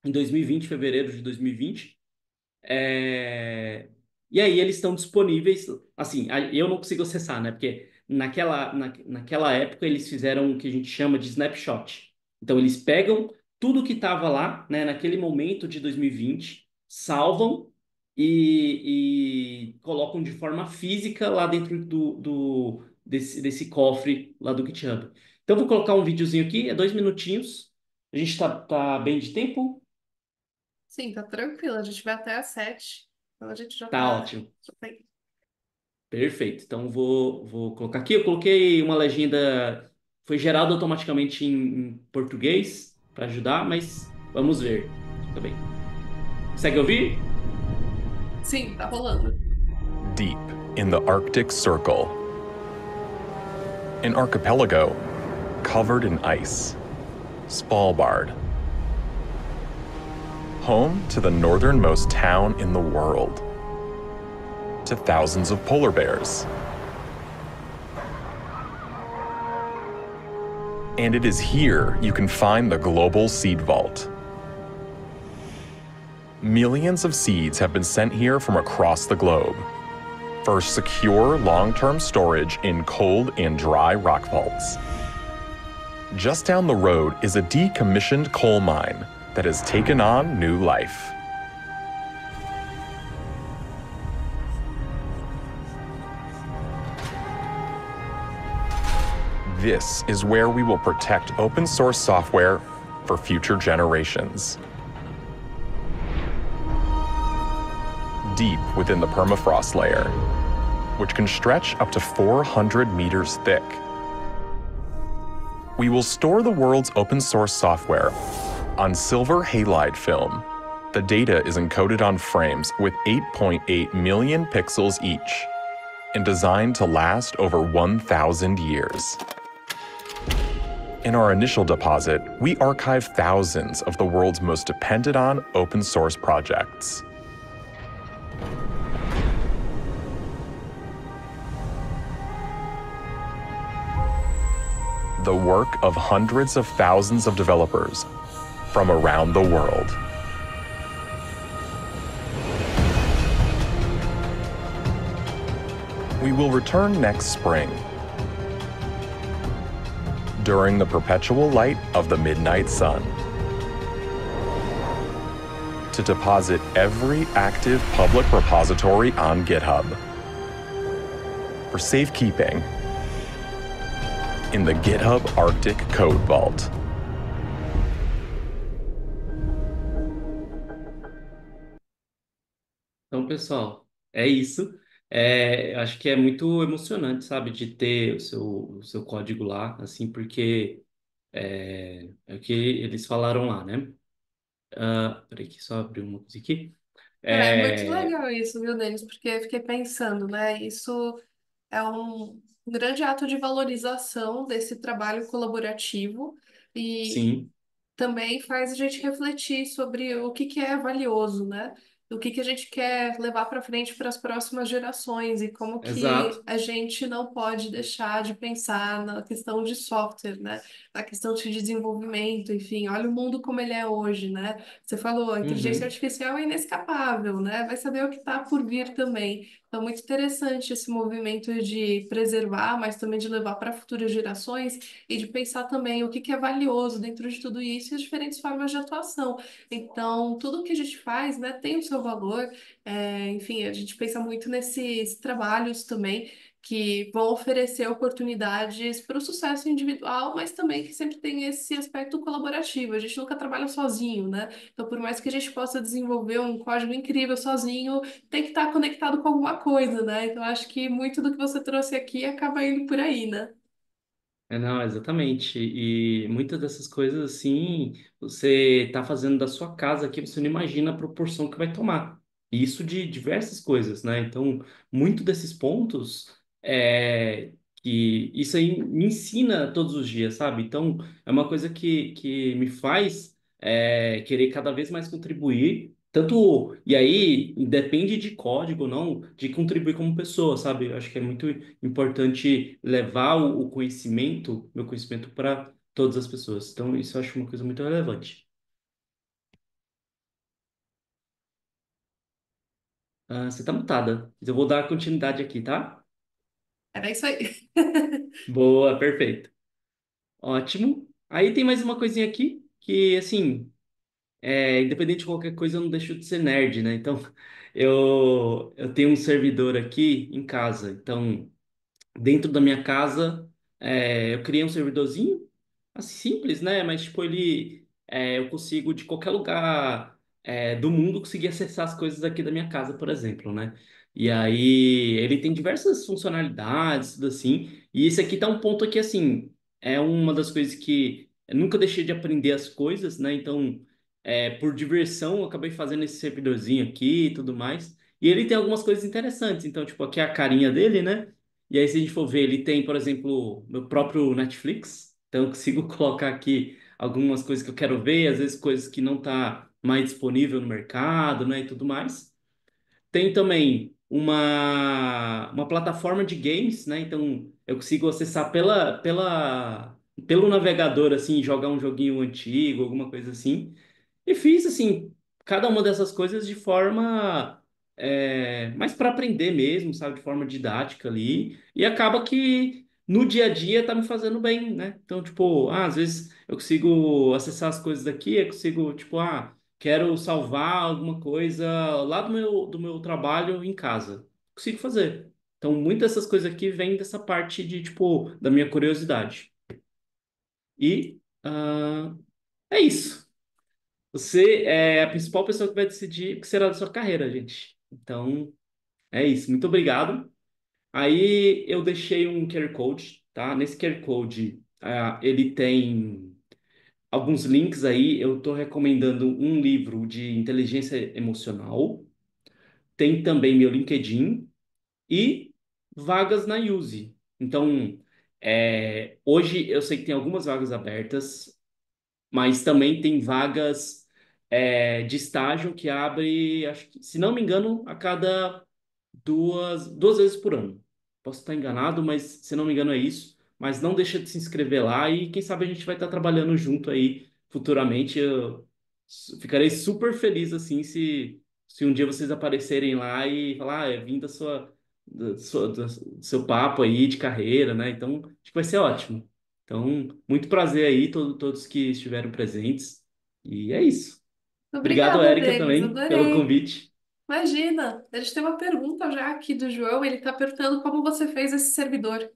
em 2020, fevereiro de 2020. É, E aí eles estão disponíveis, assim, eu não consigo acessar, né? Porque naquela época eles fizeram o que a gente chama de snapshot. Então eles pegam tudo que estava lá, né, naquele momento de 2020, salvam e colocam de forma física lá dentro desse cofre lá do GitHub. Então eu vou colocar um videozinho aqui, é 2 minutinhos. A gente tá bem de tempo? Sim, tá tranquilo. A gente vai até às 7. Então a gente já Tá tá. ótimo. Já tem. Perfeito. Então vou colocar aqui. Eu coloquei uma legenda, foi gerado automaticamente em português para ajudar, mas vamos ver. Fica bem. Consegue ouvir? Sim, tá rolando. Deep in the Arctic Circle, an archipelago covered in ice, Svalbard, home to the northernmost town in the world, to thousands of polar bears. And it is here you can find the global seed vault. Millions of seeds have been sent here from across the globe for secure long-term storage in cold and dry rock vaults. Just down the road is a decommissioned coal mine that has taken on new life. This is where we will protect open source software for future generations. Deep within the permafrost layer, which can stretch up to 400 meters thick, we will store the world's open source software on silver halide film. The data is encoded on frames with 8.8 million pixels each and designed to last over 1,000 years. In our initial deposit, we archive thousands of the world's most depended on open source projects. The work of hundreds of thousands of developers from around the world. We will return next spring, during the perpetual light of the midnight sun, to deposit every active public repository on GitHub for safekeeping in the GitHub Arctic Code Vault. Então, pessoal, é isso. Eu acho que é muito emocionante, sabe, de ter o seu código lá, assim, porque é o que eles falaram lá, né? Peraí, que só abrir uma coisa aqui. É muito É, legal isso, viu, Denis? Porque eu fiquei pensando, né? Isso é um grande ato de valorização desse trabalho colaborativo e sim, também faz a gente refletir sobre o que que é valioso, né? O que que a gente quer levar para frente para as próximas gerações e como que exato. a gente não pode deixar de pensar na questão de software, né? Na questão de desenvolvimento, enfim, olha o mundo como ele é hoje, né? Você falou, a inteligência Uhum. artificial é inescapável, né? Vai saber o que está por vir também. Então, muito interessante esse movimento de preservar, mas também de levar para futuras gerações e de pensar também o que que é valioso dentro de tudo isso e as diferentes formas de atuação. Então, tudo que a gente faz, né, tem o seu valor. Enfim, a gente pensa muito nesses trabalhos também que vão oferecer oportunidades para o sucesso individual, mas também que sempre tem esse aspecto colaborativo. A gente nunca trabalha sozinho, né? Então, por mais que a gente possa desenvolver um código incrível sozinho, tem que estar conectado com alguma coisa, né? Então, acho que muito do que você trouxe aqui acaba indo por aí, né? Não, exatamente. E muitas dessas coisas, assim, você tá fazendo da sua casa aqui, você não imagina a proporção que vai tomar. E isso de diversas coisas, né? Então, muito desses pontos que isso aí me ensina todos os dias, sabe? Então, é uma coisa que me faz querer cada vez mais contribuir. Tanto, e aí, independe de código ou não, de contribuir como pessoa, sabe? Eu acho que é muito importante levar o conhecimento, meu conhecimento, para todas as pessoas. Então, isso eu acho uma coisa muito relevante. Ah, você tá mutada. Mas eu vou dar continuidade aqui, tá? Era isso aí. Boa, perfeito. Ótimo. Aí tem mais uma coisinha aqui que, assim, independente de qualquer coisa, eu não deixo de ser nerd, né? Então, eu tenho um servidor aqui em casa. Então, dentro da minha casa, eu criei um servidorzinho, assim, simples, né? Mas, tipo, eu consigo, de qualquer lugar, do mundo, conseguir acessar as coisas aqui da minha casa, por exemplo, né? E aí, ele tem diversas funcionalidades, tudo assim. E esse aqui tá um ponto que, assim, é uma das coisas que eu nunca deixei de aprender as coisas, né? Então, por diversão, eu acabei fazendo esse servidorzinho aqui e tudo mais. E ele tem algumas coisas interessantes. Então, tipo, aqui é a carinha dele, né? E aí, se a gente for ver, ele tem, por exemplo, meu próprio Netflix. Então, eu consigo colocar aqui algumas coisas que eu quero ver, às vezes coisas que não tá mais disponível no mercado, né, e tudo mais. Tem também uma plataforma de games, né? Então, eu consigo acessar pelo navegador, assim, jogar um joguinho antigo, alguma coisa assim. E fiz, assim, cada uma dessas coisas de forma mais para aprender mesmo, sabe? De forma didática ali. E acaba que no dia a dia tá me fazendo bem, né? Então, tipo, às vezes eu consigo acessar as coisas aqui, eu consigo, tipo, quero salvar alguma coisa lá do meu trabalho em casa. Consigo fazer. Então, muitas dessas coisas aqui vêm dessa parte de, tipo, da minha curiosidade. E é isso. Você é a principal pessoa que vai decidir o que será da sua carreira, gente. Então, é isso. Muito obrigado. Aí eu deixei um QR Code, tá? Nesse QR Code, ele tem alguns links aí. Eu estou recomendando um livro de inteligência emocional. Tem também meu LinkedIn e vagas na Use. Então, hoje eu sei que tem algumas vagas abertas, mas também tem vagas de estágio que abre, acho que, se não me engano, a cada duas vezes por ano. Posso estar enganado, mas se não me engano é isso. Mas não deixa de se inscrever lá e quem sabe a gente vai estar trabalhando junto aí futuramente. Eu ficarei super feliz assim se um dia vocês aparecerem lá e falar, vim do seu papo aí de carreira, né? Então, acho que vai ser ótimo. Então, muito prazer aí, todos que estiveram presentes. E é isso. Obrigado, Obrigada, Érica, Denis. também, pelo Adorei. convite. Imagina, a gente tem uma pergunta já aqui do João. Ele está perguntando como você fez esse servidor.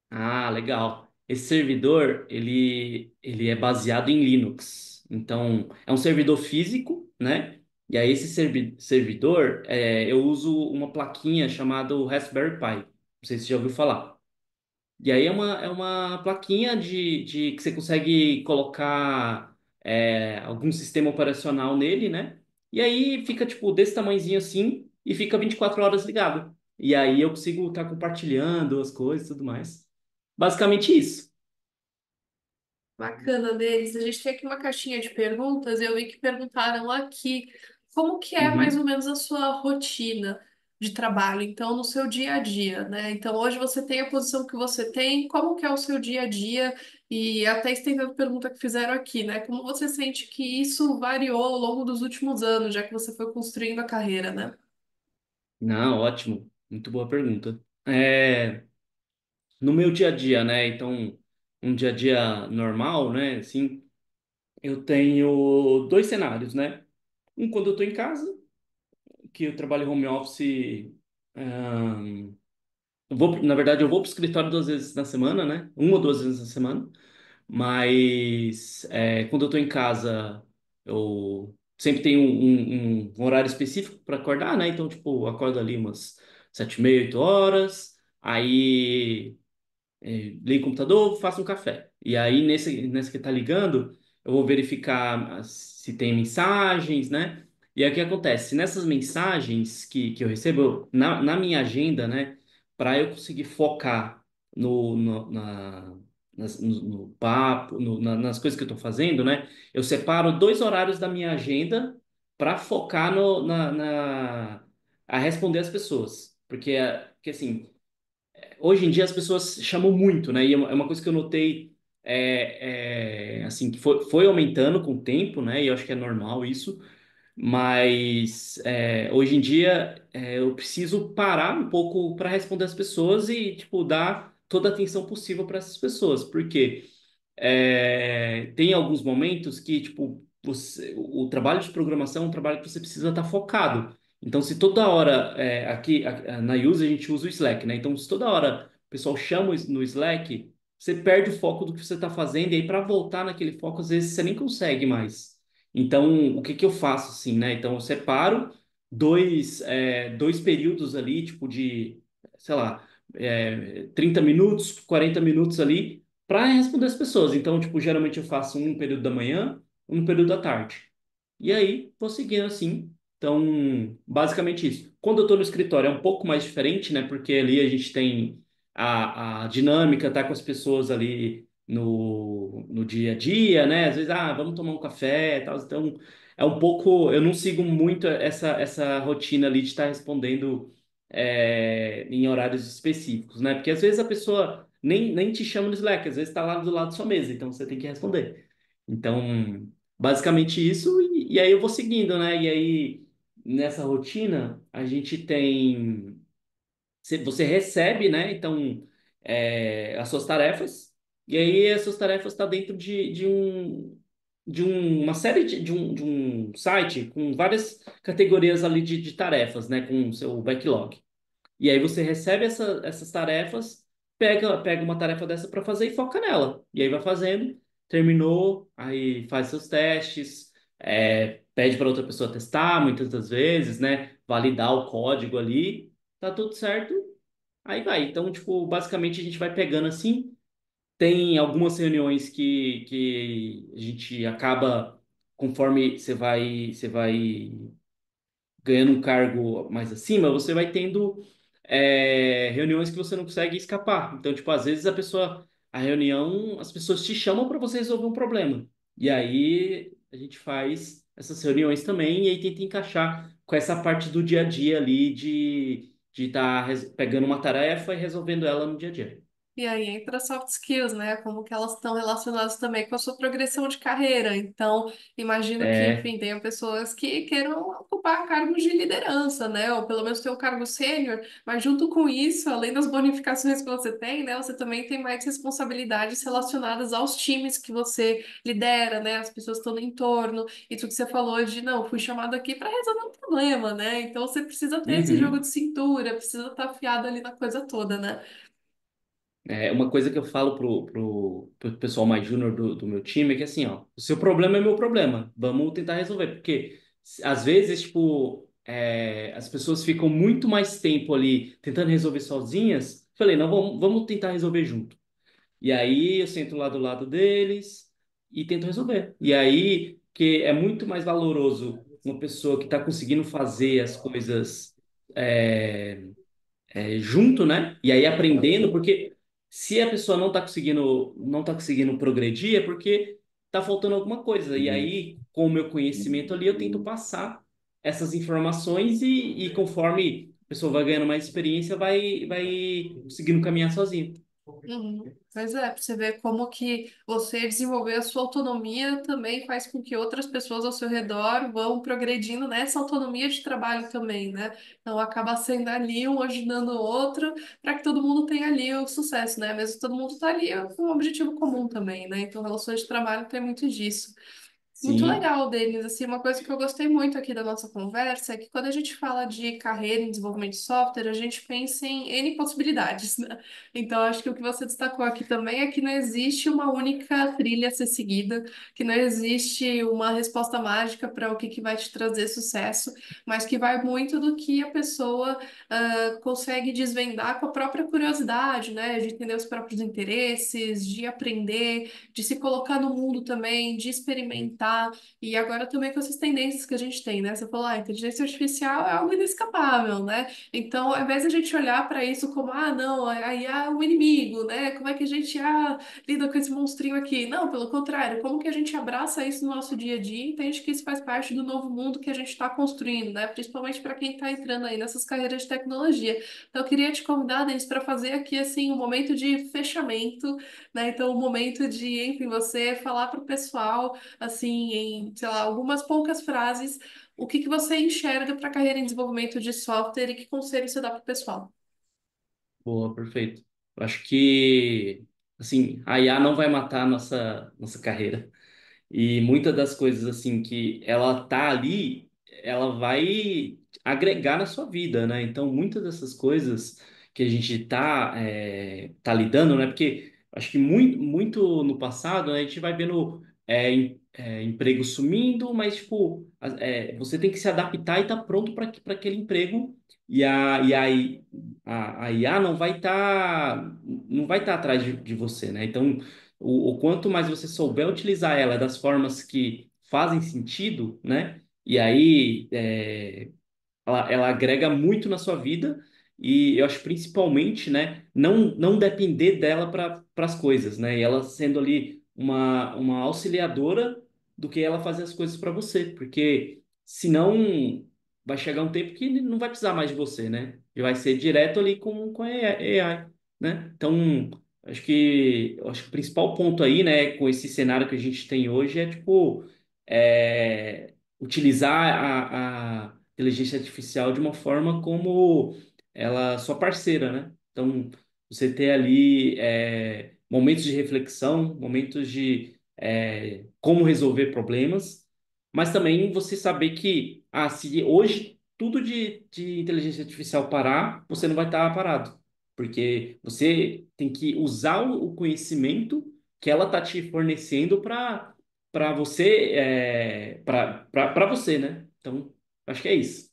Ah, legal. Esse servidor, ele é baseado em Linux. Então, é um servidor físico, né? E aí, esse servidor, eu uso uma plaquinha chamada Raspberry Pi. Não sei se você já ouviu falar. E aí é uma plaquinha que você consegue colocar algum sistema operacional nele, né? E aí fica tipo desse tamanhozinho assim e fica 24 horas ligado. E aí eu consigo estar compartilhando as coisas e tudo mais. Basicamente isso. Bacana deles. A gente tem aqui uma caixinha de perguntas e eu vi que perguntaram aqui como que é mais ou Uhum. menos a sua rotina de trabalho, então no seu dia a dia, né? Então hoje você tem a posição que você tem, como que é o seu dia a dia? E até estendendo a pergunta que fizeram aqui, né? Como você sente que isso variou ao longo dos últimos anos, já que você foi construindo a carreira, né? Não, ótimo. Muito boa pergunta. No meu dia a dia, né? Então, um dia a dia normal, né? Assim, eu tenho dois cenários, né? Um quando eu tô em casa, que eu trabalho home office. ahn, na verdade, eu vou para o escritório 2 vezes na semana, né? Uma ou 2 vezes na semana. Mas quando eu estou em casa, eu sempre tenho um horário específico para acordar, né? Então, tipo, eu acordo ali umas 7h30, 8 horas. Aí ligo o computador, faço um café. E aí, nesse que tá ligando, eu vou verificar se tem mensagens, né? E aí o que acontece? Nessas mensagens que eu recebo, na minha agenda, né, para eu conseguir focar no, no, na, no papo, nas coisas que eu estou fazendo, né, eu separo 2 horários da minha agenda para focar a responder as pessoas. Porque assim, hoje em dia as pessoas chamam muito, né? E é uma coisa que eu notei, assim, que foi aumentando com o tempo, né? E eu acho que é normal isso. Mas hoje em dia eu preciso parar um pouco para responder as pessoas e, tipo, dar toda a atenção possível para essas pessoas. Por quê? Tem alguns momentos que, tipo, o trabalho de programação é um trabalho que você precisa estar focado. Então, se toda hora, aqui na Use a gente usa o Slack, né? Então, se toda hora o pessoal chama no Slack, você perde o foco do que você está fazendo, e aí para voltar naquele foco, às vezes você nem consegue mais. Então, o que que eu faço, assim, né? Então, eu separo dois períodos ali, tipo de, sei lá, 30 minutos, 40 minutos ali para responder as pessoas. Então, tipo, geralmente eu faço um período da manhã, um período da tarde. E aí, vou seguindo assim. Então, basicamente isso. Quando eu estou no escritório é um pouco mais diferente, né? Porque ali a gente tem a dinâmica, tá com as pessoas ali no dia a dia, né? Às vezes, vamos tomar um café e tal. Então, é um pouco. Eu não sigo muito essa rotina ali de estar respondendo em horários específicos, né? Porque às vezes a pessoa nem te chama no Slack, às vezes está lá do lado da sua mesa, então você tem que responder. Então, basicamente isso, e aí eu vou seguindo, né? E aí, nessa rotina, a gente tem. Você recebe, né? Então, as suas tarefas, e aí essas tarefas estão dentro uma série de um site com várias categorias ali de tarefas, né? Com o seu backlog. E aí você recebe essas tarefas, pega uma tarefa dessa para fazer e foca nela. E aí vai fazendo, terminou, aí faz seus testes, pede para outra pessoa testar, muitas das vezes, né? Validar o código ali, tá tudo certo, aí vai. Então, tipo, basicamente a gente vai pegando assim. Tem algumas reuniões que a gente acaba, conforme você vai ganhando um cargo mais acima, você vai tendo reuniões que você não consegue escapar. Então, tipo, às vezes a reunião, as pessoas te chamam para você resolver um problema. E aí a gente faz essas reuniões também e aí tenta encaixar com essa parte do dia a dia ali de estar pegando uma tarefa e resolvendo ela no dia a dia. E aí entra soft skills, né? Como que elas estão relacionadas também com a sua progressão de carreira. Então, imagino que, É, enfim, tenham pessoas que queiram ocupar cargos de liderança, né? Ou pelo menos ter um cargo sênior, mas junto com isso, além das bonificações que você tem, né? Você também tem mais responsabilidades relacionadas aos times que você lidera, né? As pessoas que estão no entorno. Isso que você falou de, não, fui chamado aqui para resolver um problema, né? Então você precisa ter esse jogo de uhum. cintura, precisa estar afiado ali na coisa toda, né? Uma coisa que eu falo pro pessoal mais júnior do meu time é que assim, ó, o seu problema é meu problema. Vamos tentar resolver. Porque às vezes, tipo, as pessoas ficam muito mais tempo ali tentando resolver sozinhas. Falei, não, vamos tentar resolver junto. E aí eu sento lá do lado deles e tento resolver. E aí, que é muito mais valoroso uma pessoa que está conseguindo fazer as coisas. é, junto, né? E aí aprendendo, porque se a pessoa não tá conseguindo progredir, é porque tá faltando alguma coisa. E aí, com o meu conhecimento ali, eu tento passar essas informações e conforme a pessoa vai ganhando mais experiência, vai conseguindo caminhar sozinho. Uhum. Pois é, pra você ver como que você desenvolver a sua autonomia também faz com que outras pessoas ao seu redor vão progredindo nessa autonomia de trabalho também, né? Então acaba sendo ali um ajudando o outro para que todo mundo tenha ali o sucesso, né? Mesmo que todo mundo tá ali com um objetivo comum também, né? Então relações de trabalho tem muito disso. Muito Sim. legal, Denis. Assim, uma coisa que eu gostei muito aqui da nossa conversa é que quando a gente fala de carreira em desenvolvimento de software, a gente pensa em N possibilidades, né? Então, acho que o que você destacou aqui também é que não existe uma única trilha a ser seguida, que não existe uma resposta mágica para o que que vai te trazer sucesso, mas que vai muito do que a pessoa consegue desvendar com a própria curiosidade, né? De entender os próprios interesses, de aprender, de se colocar no mundo também, de experimentar inovar, e agora também com essas tendências que a gente tem, né? Você falou, a inteligência artificial é algo inescapável, né? Então, ao invés de a gente olhar para isso como, não, aí há um inimigo, né? Como é que a gente lida com esse monstrinho aqui? Não, pelo contrário, como que a gente abraça isso no nosso dia a dia e entende que isso faz parte do novo mundo que a gente está construindo, né? Principalmente para quem está entrando aí nessas carreiras de tecnologia. Então, eu queria te convidar, Denis, para fazer aqui, assim, um momento de fechamento, né? Então, um momento de, enfim, você falar para o pessoal, assim, em, sei lá, algumas poucas frases, o que que você enxerga para a carreira em desenvolvimento de software e que conselho você dá para o pessoal? Boa, perfeito. Eu acho que, assim, a IA não vai matar a nossa carreira. E muitas das coisas assim que ela tá ali, ela vai agregar na sua vida, né? Então, muitas dessas coisas que a gente tá lidando, né? Porque acho que muito no passado, né, a gente vai vendo emprego sumindo, mas tipo, você tem que se adaptar e estar pronto para aquele emprego. E a IA não vai estar atrás de você, né? Então, o quanto mais você souber utilizar ela das formas que fazem sentido, né? E aí ela agrega muito na sua vida e eu acho principalmente, né, não depender dela para as coisas, né? E ela sendo ali uma auxiliadora do que ela fazer as coisas para você, porque senão vai chegar um tempo que não vai precisar mais de você, né? E vai ser direto ali com a AI, né? Então, acho que o principal ponto aí, né, com esse cenário que a gente tem hoje é tipo utilizar a inteligência artificial de uma forma como ela sua parceira, né? Então, você ter ali momentos de reflexão, momentos de como resolver problemas, mas também você saber que se hoje tudo de inteligência artificial parar, você não vai estar parado, porque você tem que usar o conhecimento que ela está te fornecendo para você, para você, né? Então, acho que é isso.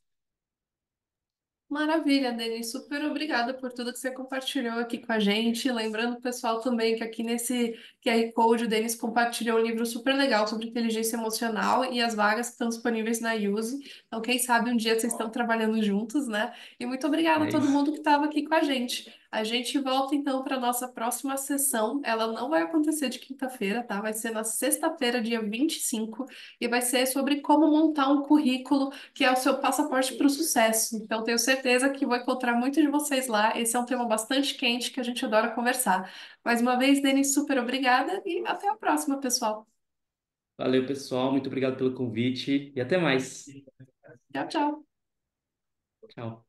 Maravilha, Denis. Super obrigada por tudo que você compartilhou aqui com a gente. Lembrando, pessoal, também que aqui nesse QR Code o Denis compartilhou um livro super legal sobre inteligência emocional e as vagas que estão disponíveis na Use. Então, quem sabe um dia vocês estão trabalhando juntos, né? E muito obrigada a É todo isso. mundo que estava aqui com a gente. A gente volta então para a nossa próxima sessão. Ela não vai acontecer de quinta-feira, tá? Vai ser na sexta-feira, dia 25, e vai ser sobre como montar um currículo que é o seu passaporte para o sucesso. Então, tenho certeza que vou encontrar muitos de vocês lá. Esse é um tema bastante quente que a gente adora conversar. Mais uma vez, Denis, super obrigada e até a próxima, pessoal. Valeu, pessoal. Muito obrigado pelo convite e até mais. Tchau, tchau. Tchau.